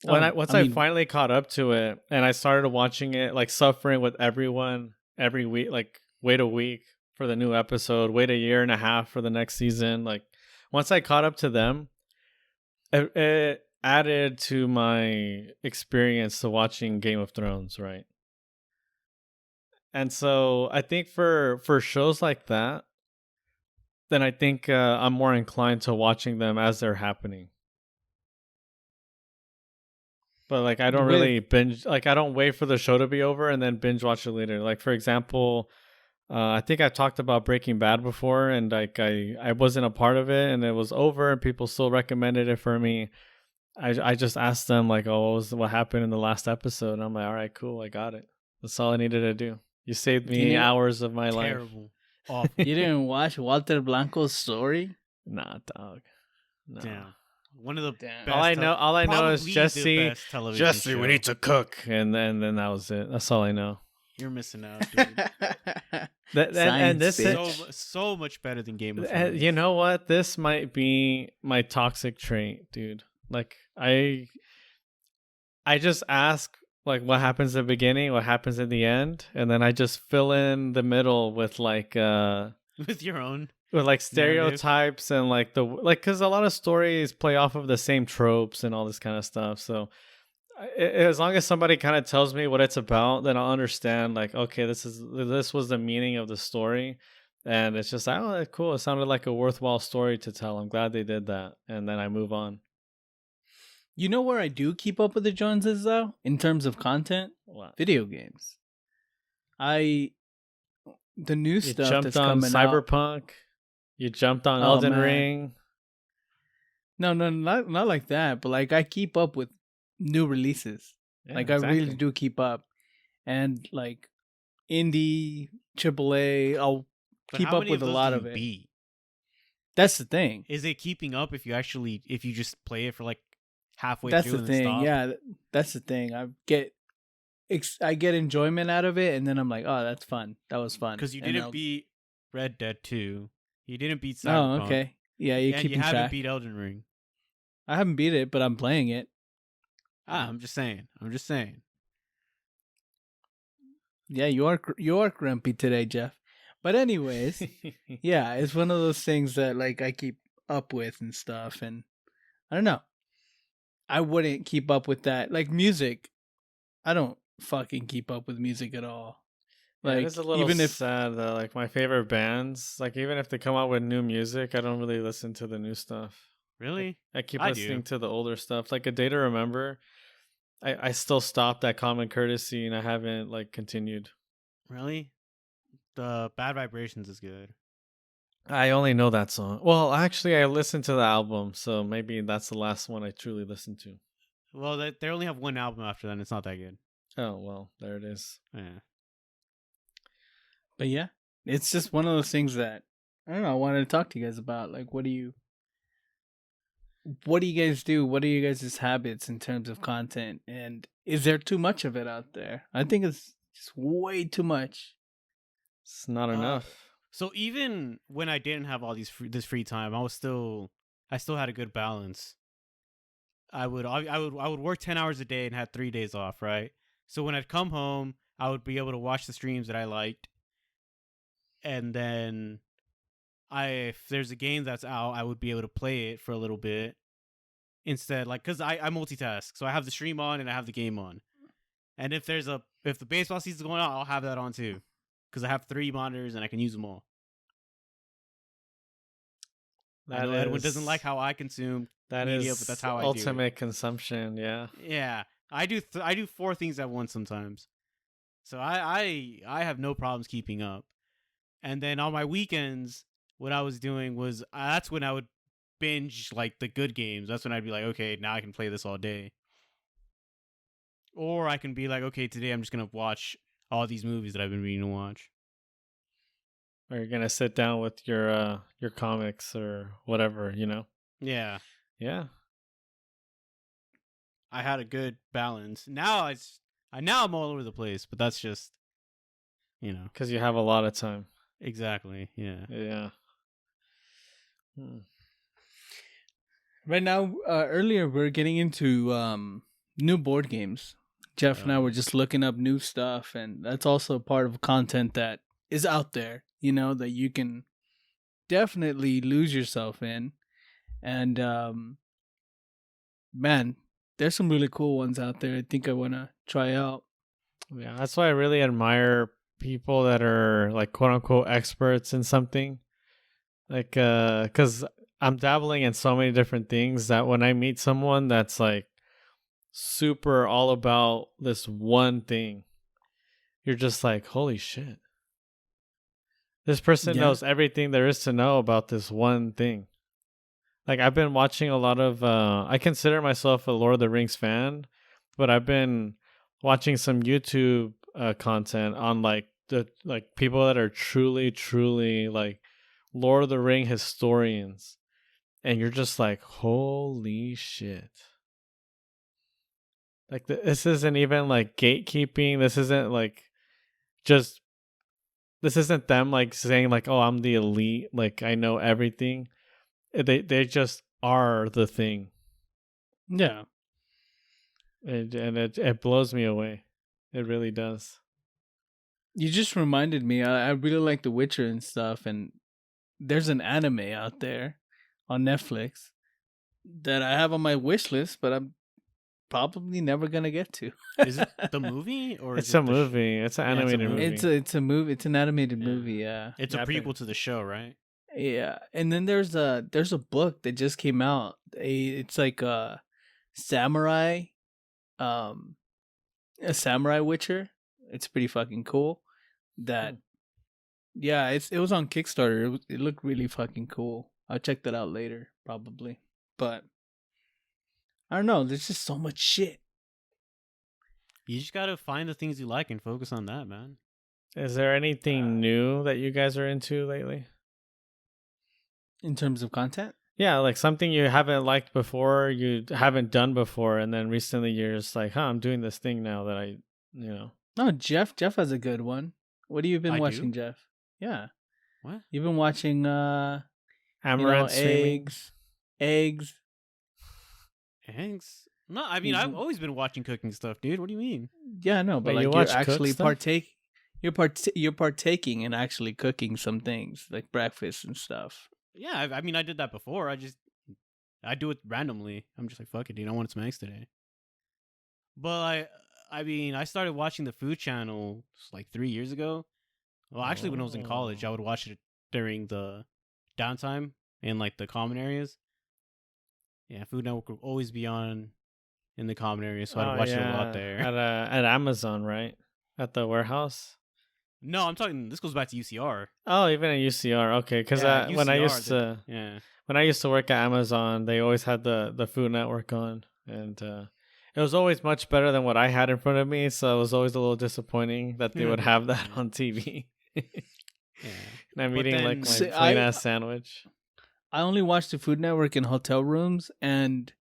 [SPEAKER 3] Once I finally caught up to it and I started watching it, like suffering with everyone every week, like wait a week for the new episode, wait a year and a half for the next season. Like once I caught up to them, it added to my experience to watching Game of Thrones, right? And so I think for shows like that, then I think I'm more inclined to watching them as they're happening. But like I don't
[SPEAKER 2] With
[SPEAKER 3] really binge, like I don't wait for the show to be over and then binge watch it later. Like for example, I think I talked about Breaking Bad before, and like I wasn't a part of it, and it was over, and people still recommended it for me. I just asked them like, oh, what happened in the last episode? And I'm like, all right, cool, I got it. That's all I needed to do. You saved
[SPEAKER 2] You
[SPEAKER 3] me
[SPEAKER 2] didn't-
[SPEAKER 3] hours of my life.
[SPEAKER 1] Terrible. Awful.
[SPEAKER 2] you didn't watch Walter Blanco's story?
[SPEAKER 3] Nah, dog. No.
[SPEAKER 1] Damn. One of the
[SPEAKER 2] Damn.
[SPEAKER 1] best.
[SPEAKER 3] All I know is
[SPEAKER 1] probably the
[SPEAKER 3] Jesse.
[SPEAKER 1] best television
[SPEAKER 3] Jesse, we
[SPEAKER 1] show.
[SPEAKER 3] need to cook, and then that was it. That's all I know.
[SPEAKER 1] You're missing out, dude.
[SPEAKER 3] And this
[SPEAKER 2] bitch.
[SPEAKER 1] so much better than Game of Thrones.
[SPEAKER 3] you know what? This might be my toxic trait, dude. Like I just ask like what happens at the beginning, what happens at the end, and then I just fill in the middle with like
[SPEAKER 1] With your own.
[SPEAKER 3] with like
[SPEAKER 1] narrative.
[SPEAKER 3] stereotypes and like because a lot of stories play off of the same tropes and all this kind of stuff. So as long as somebody kind of tells me what it's about, then I'll understand like, okay, this was the meaning of the story. And it's just like, oh, cool. It sounded like a worthwhile story to tell. I'm glad they did that. And then I move on.
[SPEAKER 2] You know where I do keep up with the Joneses though, in terms of content?
[SPEAKER 3] Wow.
[SPEAKER 2] Video games. The new
[SPEAKER 3] You
[SPEAKER 2] stuff
[SPEAKER 3] jumped
[SPEAKER 2] that's
[SPEAKER 3] on
[SPEAKER 2] coming out.
[SPEAKER 3] Cyberpunk. You jumped on
[SPEAKER 2] Oh,
[SPEAKER 3] Elden
[SPEAKER 2] man.
[SPEAKER 3] Ring.
[SPEAKER 2] No, not like that. But like I keep up with new releases.
[SPEAKER 3] Yeah,
[SPEAKER 2] like I really do keep up, and like indie, AAA, I'll
[SPEAKER 1] But
[SPEAKER 2] keep
[SPEAKER 1] how
[SPEAKER 2] up
[SPEAKER 1] many
[SPEAKER 2] with a
[SPEAKER 1] those
[SPEAKER 2] lot
[SPEAKER 1] do
[SPEAKER 2] of
[SPEAKER 1] you
[SPEAKER 2] it.
[SPEAKER 1] beat?
[SPEAKER 2] That's the thing.
[SPEAKER 1] Is it keeping up if you just play it for like halfway
[SPEAKER 2] That's
[SPEAKER 1] through
[SPEAKER 2] the
[SPEAKER 1] and
[SPEAKER 2] thing.
[SPEAKER 1] stop?
[SPEAKER 2] Yeah, that's the thing. I get enjoyment out of it, and then I'm like, oh, that's fun. That was fun.
[SPEAKER 1] Because you
[SPEAKER 2] And
[SPEAKER 1] didn't
[SPEAKER 2] I'll-
[SPEAKER 1] beat Red Dead 2. You didn't beat
[SPEAKER 2] Oh,
[SPEAKER 1] Cyberpunk.
[SPEAKER 2] okay. Yeah, you're
[SPEAKER 1] And
[SPEAKER 2] keeping
[SPEAKER 1] you haven't
[SPEAKER 2] track.
[SPEAKER 1] beat Elden Ring.
[SPEAKER 2] I haven't beat it, but I'm playing it.
[SPEAKER 1] I'm just saying.
[SPEAKER 2] Yeah, you are grumpy today, Jeff. But anyways, yeah, it's one of those things that like I keep up with and stuff, and I don't know. I wouldn't keep up with that. Like music, I don't fucking keep up with music at all.
[SPEAKER 3] Yeah,
[SPEAKER 2] Like
[SPEAKER 3] it is a little
[SPEAKER 2] even if
[SPEAKER 3] sad though. Like my favorite bands, like even if they come out with new music, I don't really listen to the new stuff.
[SPEAKER 1] Really?
[SPEAKER 3] I keep
[SPEAKER 1] I
[SPEAKER 3] listening
[SPEAKER 1] do.
[SPEAKER 3] to the older stuff. Like A Day to Remember, I still stopped at Common Courtesy and I haven't like continued.
[SPEAKER 1] Really? The Bad Vibrations is good.
[SPEAKER 3] I only know that song. Well, actually, I listened to the album, so maybe that's the last one I truly listened to.
[SPEAKER 1] Well, they only have one album after that, and it's not that good.
[SPEAKER 3] Oh well, there it is.
[SPEAKER 1] Yeah.
[SPEAKER 2] But yeah, it's just one of those things that I don't know. I wanted to talk to you guys about. Like, what do you guys do? What are you guys' habits in terms of content? And is there too much of it out there? I think it's just way too much.
[SPEAKER 3] It's not enough.
[SPEAKER 1] So even when I didn't have all this free time, I still had a good balance. I would work 10 hours a day and had 3 days off, right? So when I'd come home, I would be able to watch the streams that I liked, and then if there's a game that's out, I would be able to play it for a little bit instead, like because I multitask, so I have the stream on and I have the game on, and if the baseball season's going on, I'll have that on too, because I have 3 monitors and I can use them all. I know Edwin doesn't like how I consume media, but that's how I do it.
[SPEAKER 3] ultimate consumption. Yeah.
[SPEAKER 1] Yeah, I do 4 things at once sometimes, so I have no problems keeping up. And then on my weekends, what I was doing was that's when I would binge like the good games. That's when I'd be like, okay, now I can play this all day. Or I can be like, okay, today I'm just gonna watch all these movies that I've been meaning to watch.
[SPEAKER 3] Or you're gonna sit down with your comics or whatever, you know.
[SPEAKER 1] Yeah,
[SPEAKER 3] Yeah.
[SPEAKER 1] I had a good balance. Now I'm all over the place, but that's just,
[SPEAKER 3] Because you have a lot of time.
[SPEAKER 1] exactly. Yeah.
[SPEAKER 3] Yeah.
[SPEAKER 2] Right now, earlier we are getting into new board games. Jeff and I were just looking up new stuff, and that's also part of content that is out there, that you can definitely lose yourself in. And man, there's some really cool ones out there I think I want to try out.
[SPEAKER 3] Yeah, that's why I really admire people that are like quote unquote experts in something. Like, because I'm dabbling in so many different things that when I meet someone that's like super all about this one thing, you're just like, holy shit. This person
[SPEAKER 2] Yeah.
[SPEAKER 3] knows everything there is to know about this one thing. Like, I've been watching a lot of, I consider myself a Lord of the Rings fan, but I've been watching some YouTube content on like the like people that are truly like Lord of the Ring historians, and you're just like, holy shit. Like this isn't even like gatekeeping. This isn't like just this isn't them like saying like, oh, I'm the elite, like I know everything. They just are the thing.
[SPEAKER 2] Yeah.
[SPEAKER 3] And it blows me away. It really does.
[SPEAKER 2] You just reminded me. I really like The Witcher and stuff, and there's an anime out there on Netflix that I have on my wish list, but I'm probably never gonna get to.
[SPEAKER 1] Is it the movie or
[SPEAKER 3] It's
[SPEAKER 1] is it
[SPEAKER 3] a
[SPEAKER 1] the
[SPEAKER 3] movie. It's an
[SPEAKER 1] Yeah, it's a
[SPEAKER 3] animated
[SPEAKER 1] movie.
[SPEAKER 3] movie.
[SPEAKER 2] It's a movie. It's an animated
[SPEAKER 1] Yeah.
[SPEAKER 2] movie. Yeah.
[SPEAKER 1] It's
[SPEAKER 3] Yeah,
[SPEAKER 1] a
[SPEAKER 3] I think-
[SPEAKER 1] prequel to the show, right?
[SPEAKER 2] Yeah, and then there's a book that just came out. It's like samurai, um, a samurai Witcher. It's pretty fucking cool. That, yeah, it was on Kickstarter. It looked really fucking cool. I'll check that out later, probably. But I don't know. There's just so much shit.
[SPEAKER 1] You just gotta find the things you like and focus on that, man.
[SPEAKER 3] Is there anything new that you guys are into lately?
[SPEAKER 2] In terms of content.
[SPEAKER 3] Yeah, like something you haven't liked before, you haven't done before, and then recently you're just like, huh, I'm doing this thing now that I, you know.
[SPEAKER 2] No, Jeff has a good one. What have you been
[SPEAKER 1] I
[SPEAKER 2] watching,
[SPEAKER 1] do?
[SPEAKER 2] Jeff? Yeah,
[SPEAKER 1] What?
[SPEAKER 2] you've been watching
[SPEAKER 3] Amaranth streaming.
[SPEAKER 2] eggs.
[SPEAKER 1] Eggs? No, I mean I've always been watching cooking stuff, dude. What do you mean?
[SPEAKER 2] Yeah, no, but
[SPEAKER 3] Wait, you
[SPEAKER 2] like
[SPEAKER 3] watch
[SPEAKER 2] you're
[SPEAKER 3] cook
[SPEAKER 2] actually
[SPEAKER 3] stuff?
[SPEAKER 2] you're partaking in actually cooking some things like breakfast and stuff.
[SPEAKER 1] Yeah, I mean I did that before. I do it randomly. I'm just like, fuck it, dude. I want some eggs today. But I mean, I started watching the Food Channel like 3 years ago. Well, actually, when I was in college, I would watch it during the downtime in like the common areas. Yeah, Food Network would always be on in the common areas, so I'd watch it a lot there.
[SPEAKER 3] At Amazon, right? At the warehouse.
[SPEAKER 1] No, I'm talking. This goes back to UCR.
[SPEAKER 3] Oh, even at UCR. Okay, because
[SPEAKER 1] Yeah,
[SPEAKER 3] when I
[SPEAKER 1] UCR,
[SPEAKER 3] used to
[SPEAKER 1] Yeah.
[SPEAKER 3] when I used to work at Amazon, they always had the Food Network on, and it was always much better than what I had in front of me. So it was always a little disappointing that they would have that on TV.
[SPEAKER 1] Yeah.
[SPEAKER 3] And I'm
[SPEAKER 1] But
[SPEAKER 3] eating
[SPEAKER 1] then-
[SPEAKER 3] like my
[SPEAKER 2] See,
[SPEAKER 3] plain ass sandwich.
[SPEAKER 2] I only watch the Food Network in hotel rooms, and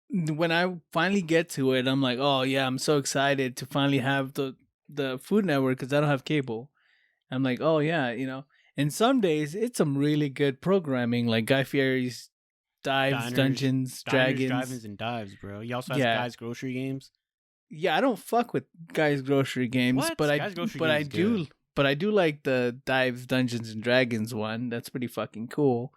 [SPEAKER 2] when I finally get to it, I'm like, oh yeah, I'm so excited to finally have the Food Network because I don't have cable. I'm like, oh yeah, And some days it's some really good programming, like Guy Fieri's Dives,
[SPEAKER 1] Diners,
[SPEAKER 2] Dungeons,
[SPEAKER 1] Diners,
[SPEAKER 2] Dragons.
[SPEAKER 1] Drive-ins, and dives, bro. He also has
[SPEAKER 2] Yeah.
[SPEAKER 1] Guys Grocery Games.
[SPEAKER 2] Yeah, I don't fuck with Guy's Grocery Games,
[SPEAKER 1] What?
[SPEAKER 2] but
[SPEAKER 1] Guy's Grocery
[SPEAKER 2] I
[SPEAKER 1] Games is
[SPEAKER 2] do
[SPEAKER 1] good.
[SPEAKER 2] but I do like the Dives, Dungeons and Dragons one. That's pretty fucking cool.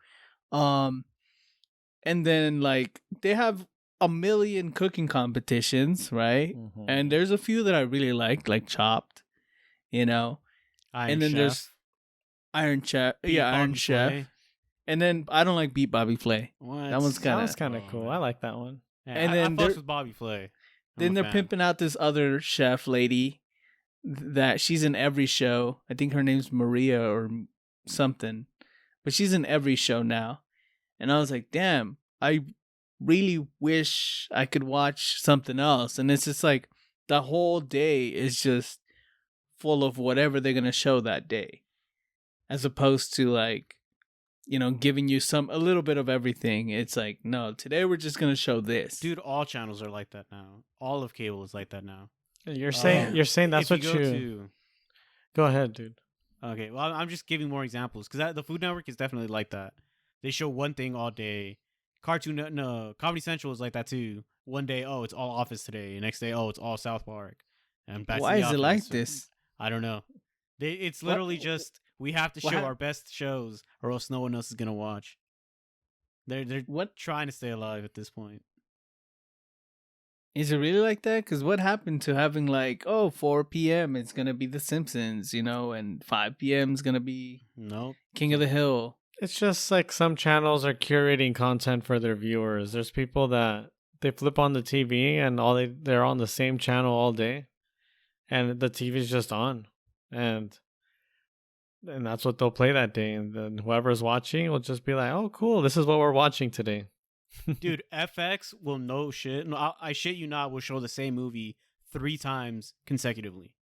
[SPEAKER 2] And then like they have a million cooking competitions, right?
[SPEAKER 3] Mhm.
[SPEAKER 2] And there's a few that I really like Chopped,
[SPEAKER 1] Iron
[SPEAKER 2] and then
[SPEAKER 1] Chef,
[SPEAKER 2] there's Iron Chef,
[SPEAKER 1] Beat
[SPEAKER 2] Iron
[SPEAKER 1] Bobby
[SPEAKER 2] Chef,
[SPEAKER 1] Flay.
[SPEAKER 2] and then I don't like Beat Bobby Flay.
[SPEAKER 1] What?
[SPEAKER 2] That one's
[SPEAKER 3] That was
[SPEAKER 2] kinda-
[SPEAKER 3] kind of
[SPEAKER 1] Oh,
[SPEAKER 3] cool.
[SPEAKER 1] man.
[SPEAKER 3] I like that one.
[SPEAKER 1] Yeah,
[SPEAKER 2] And
[SPEAKER 1] I
[SPEAKER 2] then
[SPEAKER 1] fucks
[SPEAKER 2] there-
[SPEAKER 1] with Bobby Flay.
[SPEAKER 2] Then they're pimping out this other chef lady that she's in every show. I think her name's Maria or something, but she's in every show now. And I was like, damn, I really wish I could watch something else. And it's just like the whole day is just full of whatever they're going to show that day, as opposed to like, giving you a little bit of everything. It's like, no, today we're just going to show this.
[SPEAKER 1] Dude, all channels are like that now. All of cable is like that now.
[SPEAKER 3] You're saying that's
[SPEAKER 1] If
[SPEAKER 3] what
[SPEAKER 1] you
[SPEAKER 3] go ahead, dude.
[SPEAKER 1] Okay, well, I'm just giving more examples because the Food Network is definitely like that. They show one thing all day. Comedy Central is like that too. One day, oh, it's all Office today. Next day, oh, it's all South Park. And back to
[SPEAKER 2] Why
[SPEAKER 1] The
[SPEAKER 2] is it like
[SPEAKER 1] Office.
[SPEAKER 2] this?
[SPEAKER 1] I don't know. It's literally just we have to
[SPEAKER 2] what
[SPEAKER 1] show
[SPEAKER 2] hap-
[SPEAKER 1] our best shows, or else no one else is gonna watch. They're
[SPEAKER 2] What
[SPEAKER 1] trying to stay alive at this point.
[SPEAKER 2] Is it really like that? Because what happened to having like, 4 p.m. it's gonna be The Simpsons, and 5 p.m. is gonna be
[SPEAKER 1] Nope.
[SPEAKER 2] King of the Hill.
[SPEAKER 3] It's just like some channels are curating content for their viewers. There's people that they flip on the TV and they're on the same channel all day, and the TV's just on, and that's what they'll play that day. And then whoever's watching will just be like, "Oh, cool! This is what we're watching today."
[SPEAKER 1] Dude, FX will no shit. No, I shit you not. Will show the same movie 3 times consecutively.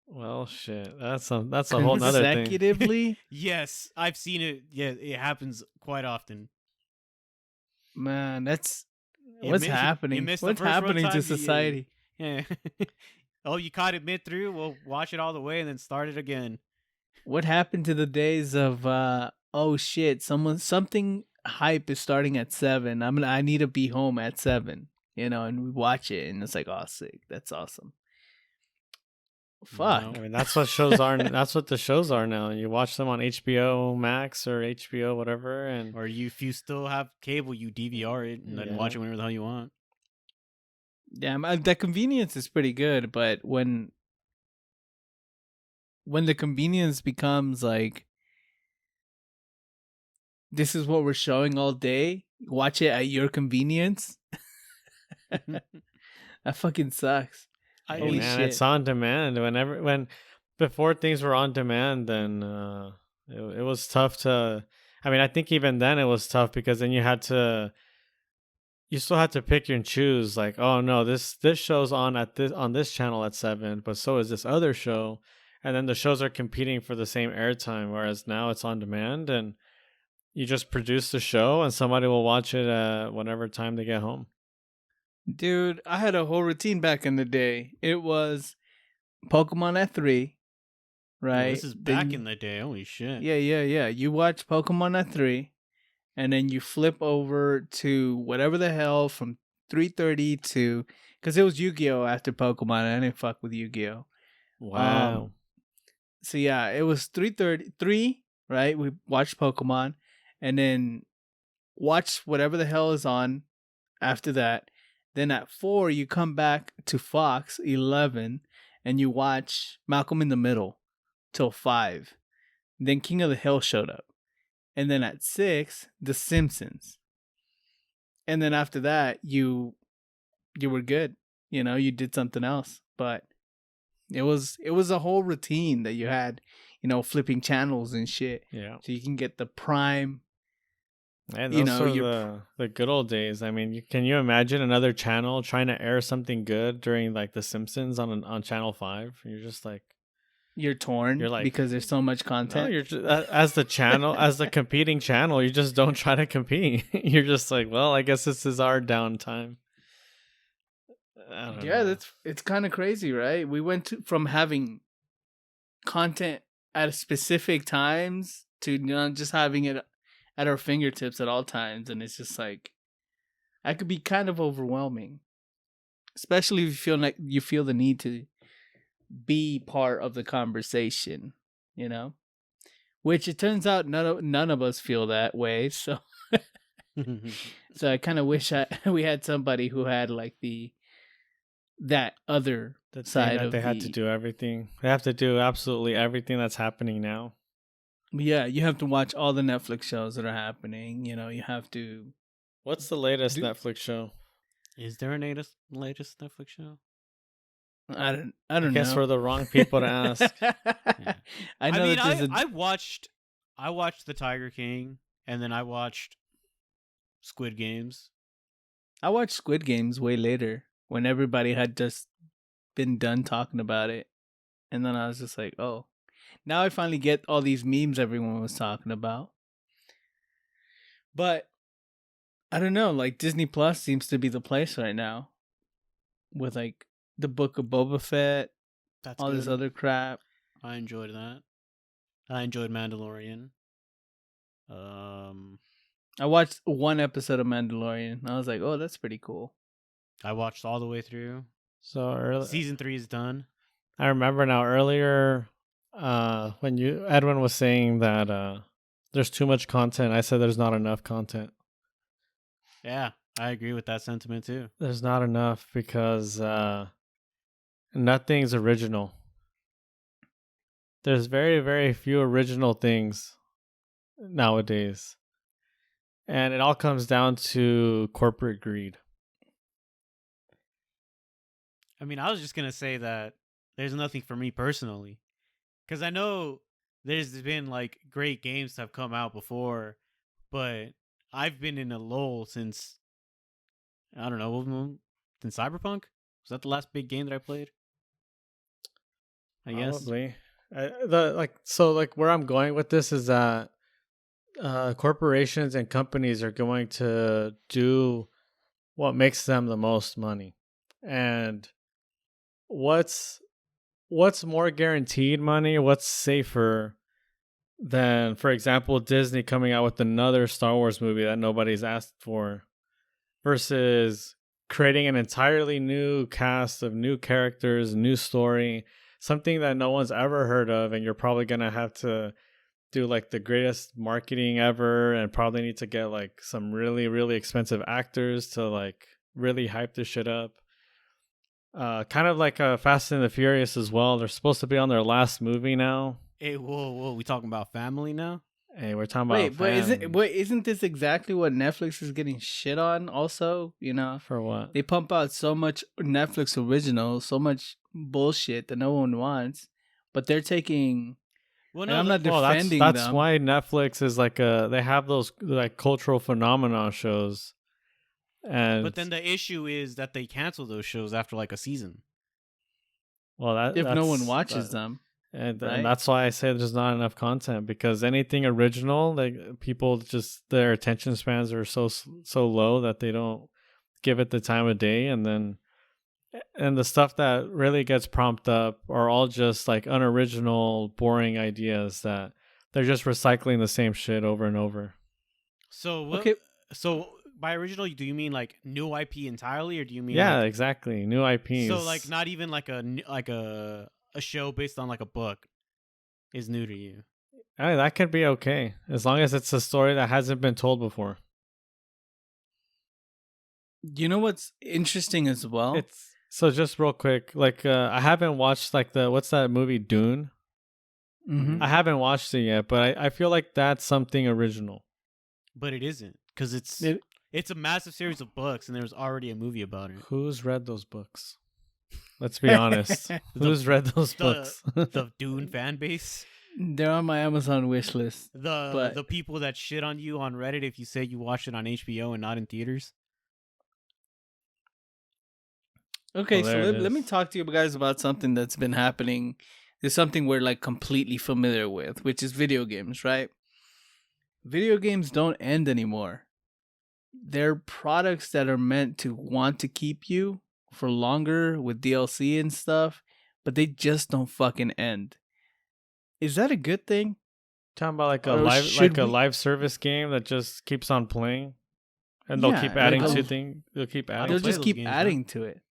[SPEAKER 3] Well, shit. That's a whole nother thing.
[SPEAKER 2] Consecutively?
[SPEAKER 1] Yes, I've seen it. Yeah, it happens quite often.
[SPEAKER 2] Man, that's
[SPEAKER 1] You
[SPEAKER 2] what's
[SPEAKER 1] mi- you
[SPEAKER 2] happening.
[SPEAKER 1] missed the
[SPEAKER 2] What's
[SPEAKER 1] first
[SPEAKER 2] happening
[SPEAKER 1] runtime,
[SPEAKER 2] to society?
[SPEAKER 1] Yeah. Oh, you caught it mid through? Well, watch it all the way and then start it again.
[SPEAKER 2] What happened to the days of oh shit, something hype is starting at 7. I need to be home at 7, and we watch it and it's like, oh sick, that's awesome. Fuck.
[SPEAKER 3] No, I mean, that's what shows are. That's what the shows are now. You watch them on HBO Max or HBO whatever, and
[SPEAKER 1] Or if you still have cable, you DVR it and then watch it whenever the hell you want.
[SPEAKER 2] Yeah, the convenience is pretty good, but when the convenience becomes like, this is what we're showing all day, watch it at your convenience. That fucking sucks.
[SPEAKER 3] Hey, man, it's on demand. Before things were on demand, then it was tough to. I mean, I think even then it was tough because then you still had to pick and choose. Like, oh no, this show's on this channel at 7, but so is this other show, and then the shows are competing for the same airtime. Whereas now it's on demand, and you just produce the show, and somebody will watch it at whatever time they get home.
[SPEAKER 2] Dude, I had a whole routine back in the day. It was Pokemon at 3, right?
[SPEAKER 1] Oh, this is back in the day. Holy shit.
[SPEAKER 2] Yeah. You watch Pokemon at 3, and then you flip over to whatever the hell from 3:30 to, because it was Yu-Gi-Oh after Pokemon. I didn't fuck with Yu-Gi-Oh.
[SPEAKER 3] Wow.
[SPEAKER 2] So yeah, it was 3:33, right? We watched Pokemon, and then watch whatever the hell is on after that. Then at 4, you come back to Fox 11, and you watch Malcolm in the Middle till 5. Then King of the Hill showed up. And then at 6, The Simpsons. And then after that, you were good. You did something else. But it was a whole routine that you had, flipping channels and shit.
[SPEAKER 3] Yeah.
[SPEAKER 2] So you can get the prime.
[SPEAKER 3] And those are the good old days. I mean, can you imagine another channel trying to air something good during like The Simpsons on Channel 5? You're just like,
[SPEAKER 2] you're torn. You're like, because there's so much content.
[SPEAKER 3] No, you're just, as the competing channel, you just don't try to compete. You're just like, well, I guess this is our downtime.
[SPEAKER 2] It's kind of crazy, right? We went from having content at specific times to just having it at our fingertips at all times, and it's just like, that could be kind of overwhelming, especially if you feel the need to be part of the conversation, which it turns out none of us feel that way. So I kind of wish we had somebody who had like that other side of
[SPEAKER 3] they had to do everything. They have to do absolutely everything that's happening now.
[SPEAKER 2] Yeah, you have to watch all the Netflix shows that are happening. You have to.
[SPEAKER 3] What's the latest Netflix show?
[SPEAKER 1] Is there a latest Netflix show?
[SPEAKER 2] I don't know. I
[SPEAKER 3] guess we're the wrong people to ask.
[SPEAKER 1] Yeah. I watched The Tiger King, and then I watched Squid Games.
[SPEAKER 2] I watched Squid Games way later when everybody had just been done talking about it, and then I was just like, oh. Now I finally get all these memes everyone was talking about. But I don't know, like Disney Plus seems to be the place right now. With like the Book of Boba Fett, all this other crap.
[SPEAKER 1] I enjoyed that. I enjoyed Mandalorian.
[SPEAKER 2] I watched one episode of Mandalorian. I was like, oh, that's pretty cool.
[SPEAKER 1] I watched all the way through.
[SPEAKER 3] So
[SPEAKER 1] season 3 is done.
[SPEAKER 3] I remember now earlier when Edwin was saying that there's too much content, I said there's not enough content.
[SPEAKER 1] Yeah, I agree with that sentiment too.
[SPEAKER 3] There's not enough because nothing's original. There's very, very few original things nowadays. And it all comes down to corporate greed.
[SPEAKER 1] I mean, I was just gonna say that there's nothing for me personally, because I know there's been like great games that have come out before, but I've been in a lull since I don't know, since Cyberpunk. Was that the last big game that I played? I guess.
[SPEAKER 3] Probably. Where I'm going with this is that corporations and companies are going to do what makes them the most money. And what's more guaranteed money? What's safer than, for example, Disney coming out with another Star Wars movie that nobody's asked for versus creating an entirely new cast of new characters, new story, something that no one's ever heard of, and you're probably going to have to do like the greatest marketing ever and probably need to get like some really, really expensive actors to like really hype this shit up. Kind of like Fast and the Furious as well. They're supposed to be on their last movie now.
[SPEAKER 1] Hey, whoa! We talking about family now?
[SPEAKER 3] Hey, we're talking about
[SPEAKER 2] isn't this exactly what Netflix is getting shit on? Also,
[SPEAKER 3] for what
[SPEAKER 2] they pump out so much Netflix original, so much bullshit that no one wants, but they're taking. Well, no, I'm not defending them.
[SPEAKER 3] That's why Netflix is like they have those like cultural phenomenon shows.
[SPEAKER 1] But then the issue is that they cancel those shows after like a season.
[SPEAKER 3] Well,
[SPEAKER 2] if no one watches them,
[SPEAKER 3] and that's why I say there's not enough content, because anything original, like people just their attention spans are so low that they don't give it the time of day, and the stuff that really gets prompted up are all just like unoriginal, boring ideas that they're just recycling the same shit over and over.
[SPEAKER 1] So what? Okay. So by original, do you mean like new IP entirely, or do you mean
[SPEAKER 3] exactly, new IPs?
[SPEAKER 1] So like not even like a show based on like a book is new to you?
[SPEAKER 3] That could be okay as long as it's a story that hasn't been told before.
[SPEAKER 2] You know what's interesting as well?
[SPEAKER 3] So just real quick, like I haven't watched like what's that movie Dune?
[SPEAKER 2] Mm-hmm.
[SPEAKER 3] I haven't watched it yet, but I feel like that's something original.
[SPEAKER 1] But it isn't, because it's a massive series of books, and there's already a movie about it.
[SPEAKER 3] Who's read those books? Let's be honest. Who's read those books?
[SPEAKER 1] The Dune fan base.
[SPEAKER 2] They're on my Amazon wish list.
[SPEAKER 1] The people that shit on you on Reddit if you say you watched it on HBO and not in theaters.
[SPEAKER 2] Okay, so let me talk to you guys about something that's been happening. It's something we're like completely familiar with, which is video games, right? Video games don't end anymore. They're products that are meant to want to keep you for longer with DLC and stuff, but they just don't fucking end. Is that a good thing?
[SPEAKER 3] Talking about like a live service game that just keeps on playing, and they'll keep adding to things. They'll keep adding.
[SPEAKER 2] They'll just keep adding to it.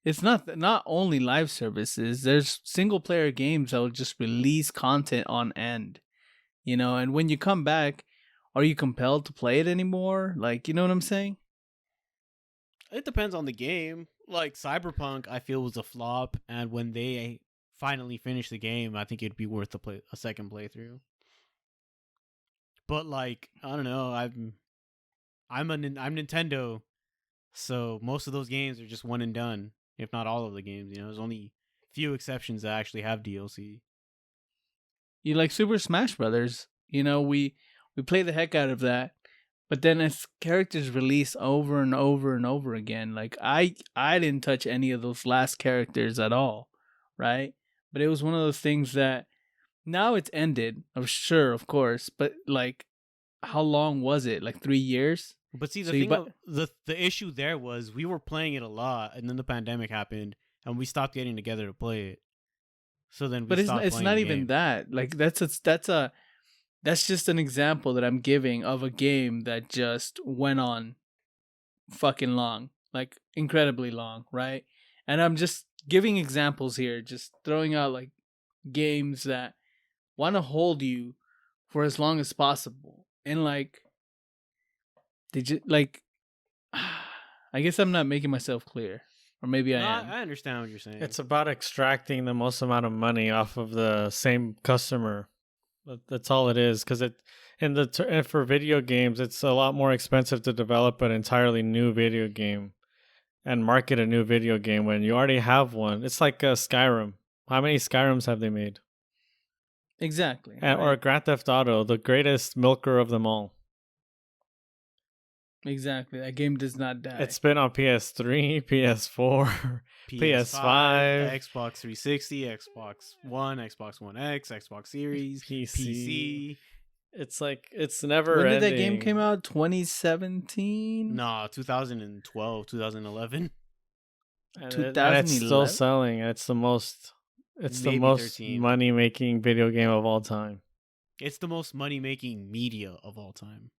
[SPEAKER 2] It's not only live services. There's single player games that will just release content on end, and when you come back, are you compelled to play it anymore? Like, you know what I'm saying?
[SPEAKER 1] It depends on the game. Like Cyberpunk, I feel was a flop, and when they finally finish the game, I think it'd be worth a second playthrough. But like, I don't know, I'm Nintendo, so most of those games are just one and done. If not all of the games, there's only few exceptions that actually have DLC.
[SPEAKER 2] You like Super Smash Brothers? We play the heck out of that, but then as characters release over and over and over again, like I didn't touch any of those last characters at all, right? But it was one of those things that now it's ended, I'm sure, of course, but like, how long was it? Like 3 years?
[SPEAKER 1] But see, the issue there was we were playing it a lot, and then the pandemic happened, and we stopped getting together to play it. So then,
[SPEAKER 2] but it's not even that. Like that's just an example that I'm giving of a game that just went on fucking long, like incredibly long, right? And I'm just giving examples here, just throwing out like games that want to hold you for as long as possible, and like they just like I guess I'm not making myself clear, or maybe I
[SPEAKER 1] No,
[SPEAKER 2] am.
[SPEAKER 1] I understand what you're saying.
[SPEAKER 3] It's about extracting the most amount of money off of the same customer. That's all it is. Because and for video games, it's a lot more expensive to develop an entirely new video game and market a new video game when you already have one. It's like Skyrim. How many Skyrims have they made?
[SPEAKER 2] Exactly.
[SPEAKER 3] Or
[SPEAKER 2] Right?
[SPEAKER 3] Grand Theft Auto, the greatest milker of them all.
[SPEAKER 2] Exactly. That game does not die.
[SPEAKER 3] It's been on PS3, PS4, PS5,
[SPEAKER 1] Xbox 360, Xbox One, Xbox One X, Xbox Series,
[SPEAKER 3] PC. It's like it's never
[SPEAKER 2] when did
[SPEAKER 3] ending.
[SPEAKER 2] that game came out? 2017?
[SPEAKER 1] Nah, 2012, 2011.
[SPEAKER 3] And
[SPEAKER 2] 2011?
[SPEAKER 3] it's still selling. It's the most
[SPEAKER 1] Maybe 13.
[SPEAKER 3] money making video game of all time.
[SPEAKER 1] It's the most money making media of all time.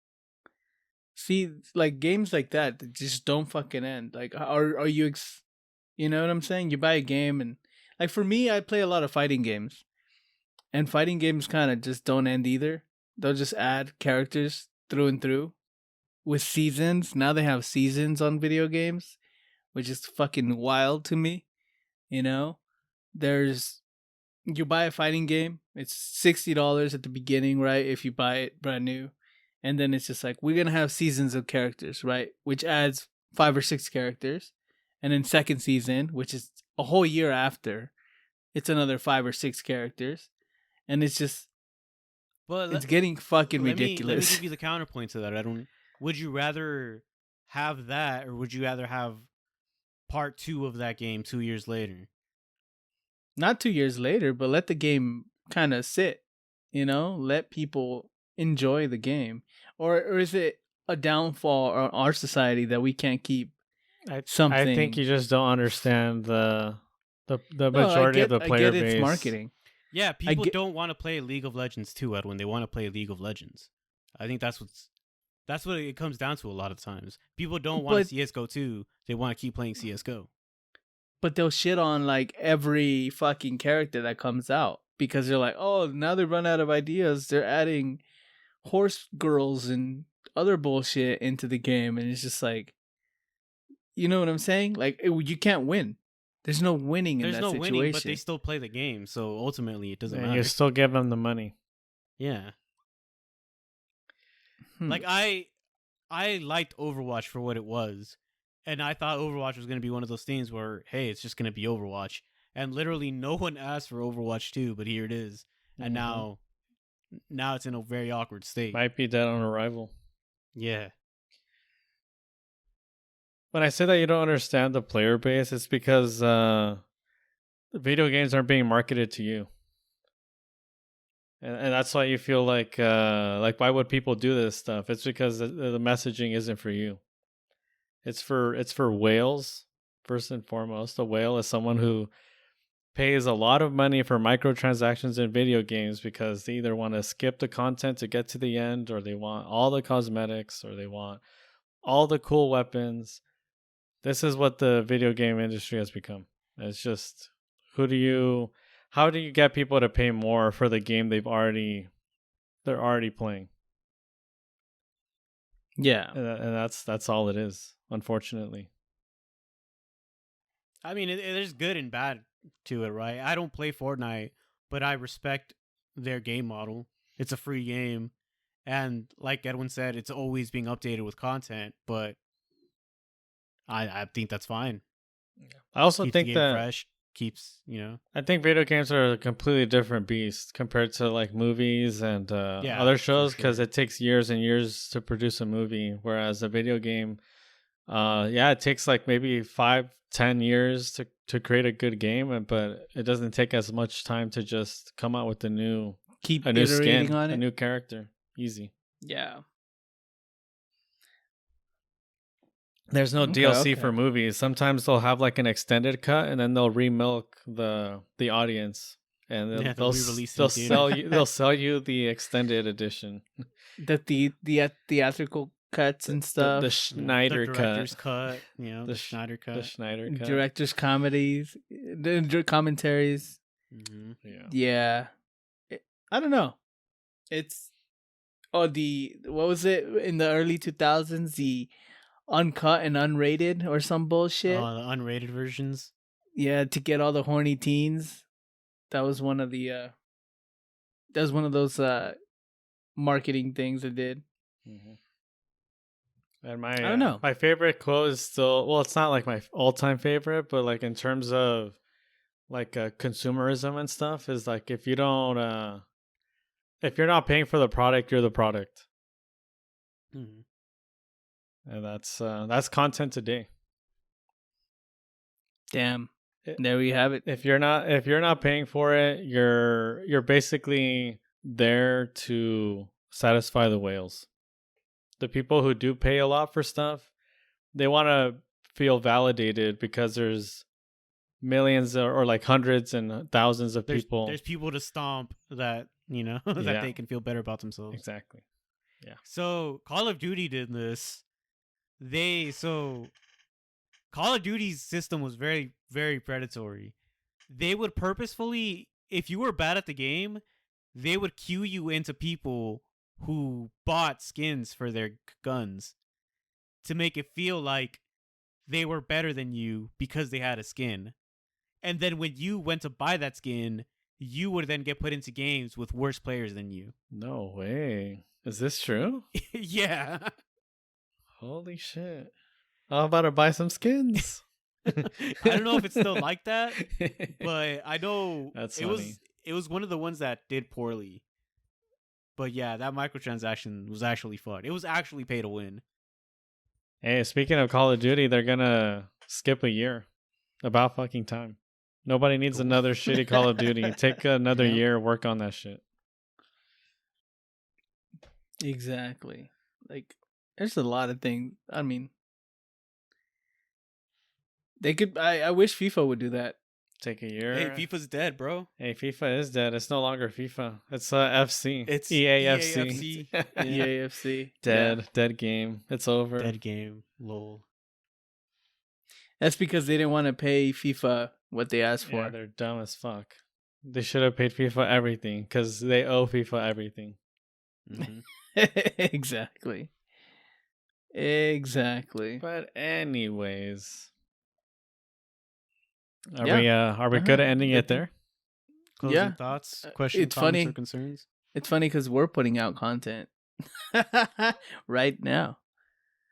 [SPEAKER 2] See, like games like that just don't fucking end. Like, are you, you know what I'm saying? You buy a game and, like, for me, I play a lot of fighting games, and fighting games kind of just don't end either. They'll just add characters through and through with seasons. Now they have seasons on video games, which is fucking wild to me. You know, you buy a fighting game, it's $60 at the beginning, right? If you buy it brand new. And then it's just like, we're going to have seasons of characters, right? Which adds 5 or 6 characters. And then second season, which is a whole year after, it's another 5 or 6 characters. And it's just, it's getting fucking ridiculous.
[SPEAKER 1] Let me give you the counterpoint to that. Would you rather have that, or would you rather have part 2 of that game 2 years later?
[SPEAKER 2] Not 2 years later, but let the game kind of sit, you know? Let people enjoy the game. Or is it a downfall on our society that we can't keep something?
[SPEAKER 3] I think you just don't understand the majority of the player base.
[SPEAKER 2] It's marketing.
[SPEAKER 1] Yeah, people don't want to play League of Legends too, Edwin. They want to play League of Legends. I think that's what it comes down to a lot of times. People don't want CS:GO 2. They want to keep playing CS:GO.
[SPEAKER 2] But they'll shit on like every fucking character that comes out because they're like, oh, now they run out of ideas. They're adding horse girls and other bullshit into the game, and it's just like, you know what I'm saying? Like, you can't win. There's no winning in that situation. There's no winning,
[SPEAKER 1] but they still play the game, so ultimately it doesn't matter.
[SPEAKER 3] You still give them the money.
[SPEAKER 1] Yeah. Like, I liked Overwatch for what it was, and I thought Overwatch was going to be one of those things where, hey, it's just going to be Overwatch, and literally no one asked for Overwatch 2, but here it is, and now it's in a very awkward state.
[SPEAKER 3] Might be dead on arrival.
[SPEAKER 1] Yeah.
[SPEAKER 3] When I say that you don't understand the player base, it's because the video games aren't being marketed to you. And that's why you feel like why would people do this stuff? It's because the messaging isn't for you. It's for whales, first and foremost. A whale is someone who pays a lot of money for microtransactions in video games because they either want to skip the content to get to the end, or they want all the cosmetics, or they want all the cool weapons. This is what the video game industry has become. It's just, how do you get people to pay more for the game they're already playing?
[SPEAKER 2] Yeah.
[SPEAKER 3] And that's all it is, unfortunately.
[SPEAKER 1] I mean, there's good and bad to it, right? I don't play Fortnite, but I respect their game model. It's a free game, and like Edwin said, it's always being updated with content, but I think that's fine.
[SPEAKER 3] I also
[SPEAKER 1] keeps
[SPEAKER 3] think
[SPEAKER 1] the game
[SPEAKER 3] that
[SPEAKER 1] fresh keeps,
[SPEAKER 3] I think video games are a completely different beast compared to like movies and other shows, because it takes years and years to produce a movie, whereas a video game, it takes like maybe 5-10 years to create a good game, but it doesn't take as much time to just come out with a new skin,
[SPEAKER 2] on it.
[SPEAKER 3] A new character. Easy.
[SPEAKER 2] Yeah.
[SPEAKER 3] There's no DLC for movies. Sometimes they'll have like an extended cut, and then they'll remilk the audience, and they'll sell you the extended edition,
[SPEAKER 2] the theatrical cuts and stuff,
[SPEAKER 3] the Schneider
[SPEAKER 1] the director's cut, the Schneider cut,
[SPEAKER 3] the Schneider cut,
[SPEAKER 2] director's comedies, the commentaries.
[SPEAKER 1] Mm-hmm.
[SPEAKER 2] Yeah. I don't know. It's what was it in the early 2000s? The uncut and unrated or some bullshit.
[SPEAKER 1] The unrated versions.
[SPEAKER 2] Yeah, to get all the horny teens. That was one of the that was one of those marketing things it did.
[SPEAKER 3] And my
[SPEAKER 2] I don't know.
[SPEAKER 3] my favorite quote is still, well, it's not like my all-time favorite, but like in terms of like consumerism and stuff, is like if you're not paying for the product, you're the product.
[SPEAKER 1] Mhm.
[SPEAKER 3] And that's content today.
[SPEAKER 2] Damn. There we have it.
[SPEAKER 3] If you're not paying for it, you're basically there to satisfy the whales. The people who do pay a lot for stuff, they want to feel validated because there's millions or like hundreds and thousands of people.
[SPEAKER 1] There's people to stomp that, that
[SPEAKER 3] Yeah.
[SPEAKER 1] they can feel better about themselves.
[SPEAKER 3] Exactly. Yeah.
[SPEAKER 1] So Call of Duty did this. Call of Duty's system was very, very predatory. They would purposefully, if you were bad at the game, they would cue you into people who bought skins for their guns to make it feel like they were better than you because they had a skin. And then when you went to buy that skin, you would then get put into games with worse players than you.
[SPEAKER 3] No way. Is this true?
[SPEAKER 1] Yeah.
[SPEAKER 3] Holy shit. I'm about to buy some skins.
[SPEAKER 1] I don't know if it's still like that, but I know
[SPEAKER 3] That's
[SPEAKER 1] it
[SPEAKER 3] funny.
[SPEAKER 1] was one of the ones that did poorly. But yeah, that microtransaction was actually fun. It was actually pay to win.
[SPEAKER 3] Hey, speaking of Call of Duty, they're gonna skip a year. About fucking time. Nobody needs another shitty Call of Duty. Take another year, work on that shit.
[SPEAKER 2] Exactly. Like, there's a lot of things. I mean, they could. I wish FIFA would do that.
[SPEAKER 3] Take a year.
[SPEAKER 1] Hey, FIFA's dead, bro.
[SPEAKER 3] Hey, FIFA is dead. It's no longer FIFA. It's FC.
[SPEAKER 1] It's
[SPEAKER 3] EAFC.
[SPEAKER 2] EAFC.
[SPEAKER 3] Dead.
[SPEAKER 2] Yeah.
[SPEAKER 3] Dead game. It's over.
[SPEAKER 1] Dead game. Lol.
[SPEAKER 2] That's because they didn't want to pay FIFA what they asked
[SPEAKER 3] Yeah,
[SPEAKER 2] for.
[SPEAKER 3] they're dumb as fuck. They should have paid FIFA everything because they owe FIFA everything.
[SPEAKER 1] Mm-hmm.
[SPEAKER 2] Exactly.
[SPEAKER 3] But anyways, are
[SPEAKER 2] Yeah.
[SPEAKER 3] we good at ending it there?
[SPEAKER 1] Closing
[SPEAKER 2] Yeah.
[SPEAKER 1] thoughts, questions,
[SPEAKER 2] It's
[SPEAKER 1] comments,
[SPEAKER 2] funny.
[SPEAKER 1] or concerns?
[SPEAKER 2] It's funny because we're putting out content right now.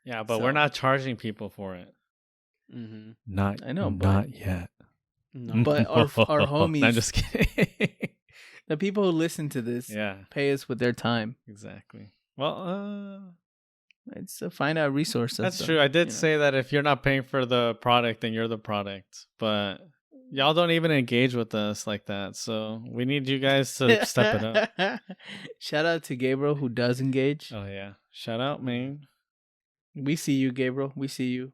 [SPEAKER 3] Yeah, but
[SPEAKER 2] So-
[SPEAKER 3] we're not charging people for it.
[SPEAKER 1] Mm-hmm.
[SPEAKER 3] Not
[SPEAKER 2] I know,
[SPEAKER 3] not yet.
[SPEAKER 1] No.
[SPEAKER 2] But our homies-
[SPEAKER 3] I'm just kidding.
[SPEAKER 2] The people who listen to this
[SPEAKER 3] Yeah,
[SPEAKER 2] pay us with their time.
[SPEAKER 3] exactly. Well,
[SPEAKER 2] It's to find out resources.
[SPEAKER 3] that's
[SPEAKER 2] though,
[SPEAKER 3] true. I did
[SPEAKER 2] you know.
[SPEAKER 3] say that if you're not paying for the product, then you're the product. But y'all don't even engage with us like that. So we need you guys to step it up.
[SPEAKER 2] Shout out to Gabriel who does engage.
[SPEAKER 3] Oh yeah, shout out, man.
[SPEAKER 2] We see you, Gabriel. We see you.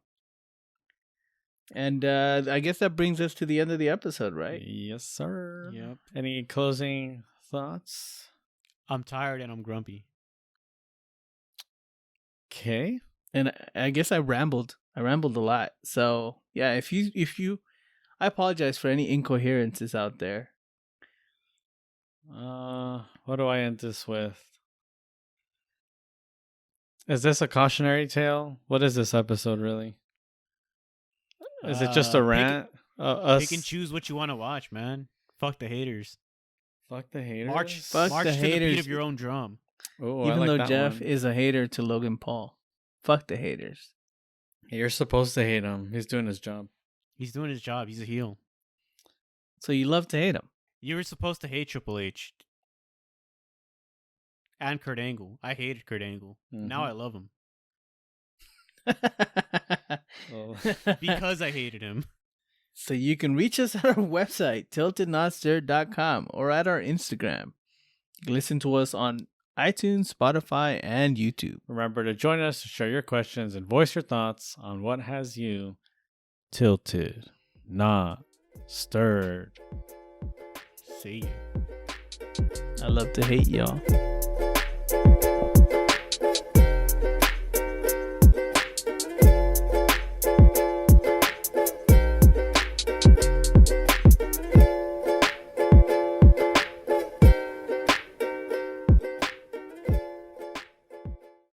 [SPEAKER 2] And I guess that brings us to the end of the episode, right?
[SPEAKER 3] Yes, sir.
[SPEAKER 1] Yep.
[SPEAKER 3] Any closing thoughts?
[SPEAKER 1] I'm tired and I'm grumpy.
[SPEAKER 3] Okay.
[SPEAKER 2] And I guess I rambled. I rambled a lot. So yeah, if you, I apologize for any incoherences out there.
[SPEAKER 3] What do I end this with? Is this a cautionary tale? What is this episode really? Is it just a rant?
[SPEAKER 1] Pick and choose what you want to watch, man. Fuck the haters.
[SPEAKER 3] Fuck the haters.
[SPEAKER 2] Fuck
[SPEAKER 1] March
[SPEAKER 2] the
[SPEAKER 1] to the beat
[SPEAKER 2] haters.
[SPEAKER 1] of your own drum.
[SPEAKER 3] Ooh, I
[SPEAKER 2] Even
[SPEAKER 3] like
[SPEAKER 2] though
[SPEAKER 3] that
[SPEAKER 2] Jeff
[SPEAKER 3] one.
[SPEAKER 2] is a hater to Logan Paul. Fuck the haters.
[SPEAKER 3] You're supposed to hate him. He's doing his job.
[SPEAKER 1] He's doing his job. He's a heel.
[SPEAKER 2] So you love to hate him.
[SPEAKER 1] You were supposed to hate Triple H. And Kurt Angle. I hated Kurt Angle. Now I love him.
[SPEAKER 3] Oh.
[SPEAKER 1] Because I hated him.
[SPEAKER 2] So you can reach us at our website, tiltednotstirred.com, or at our Instagram. You can listen to us on iTunes, Spotify, and YouTube.
[SPEAKER 3] Remember to join us to share your questions and voice your thoughts on what has you tilted, not stirred.
[SPEAKER 1] See you.
[SPEAKER 2] I love to hate y'all.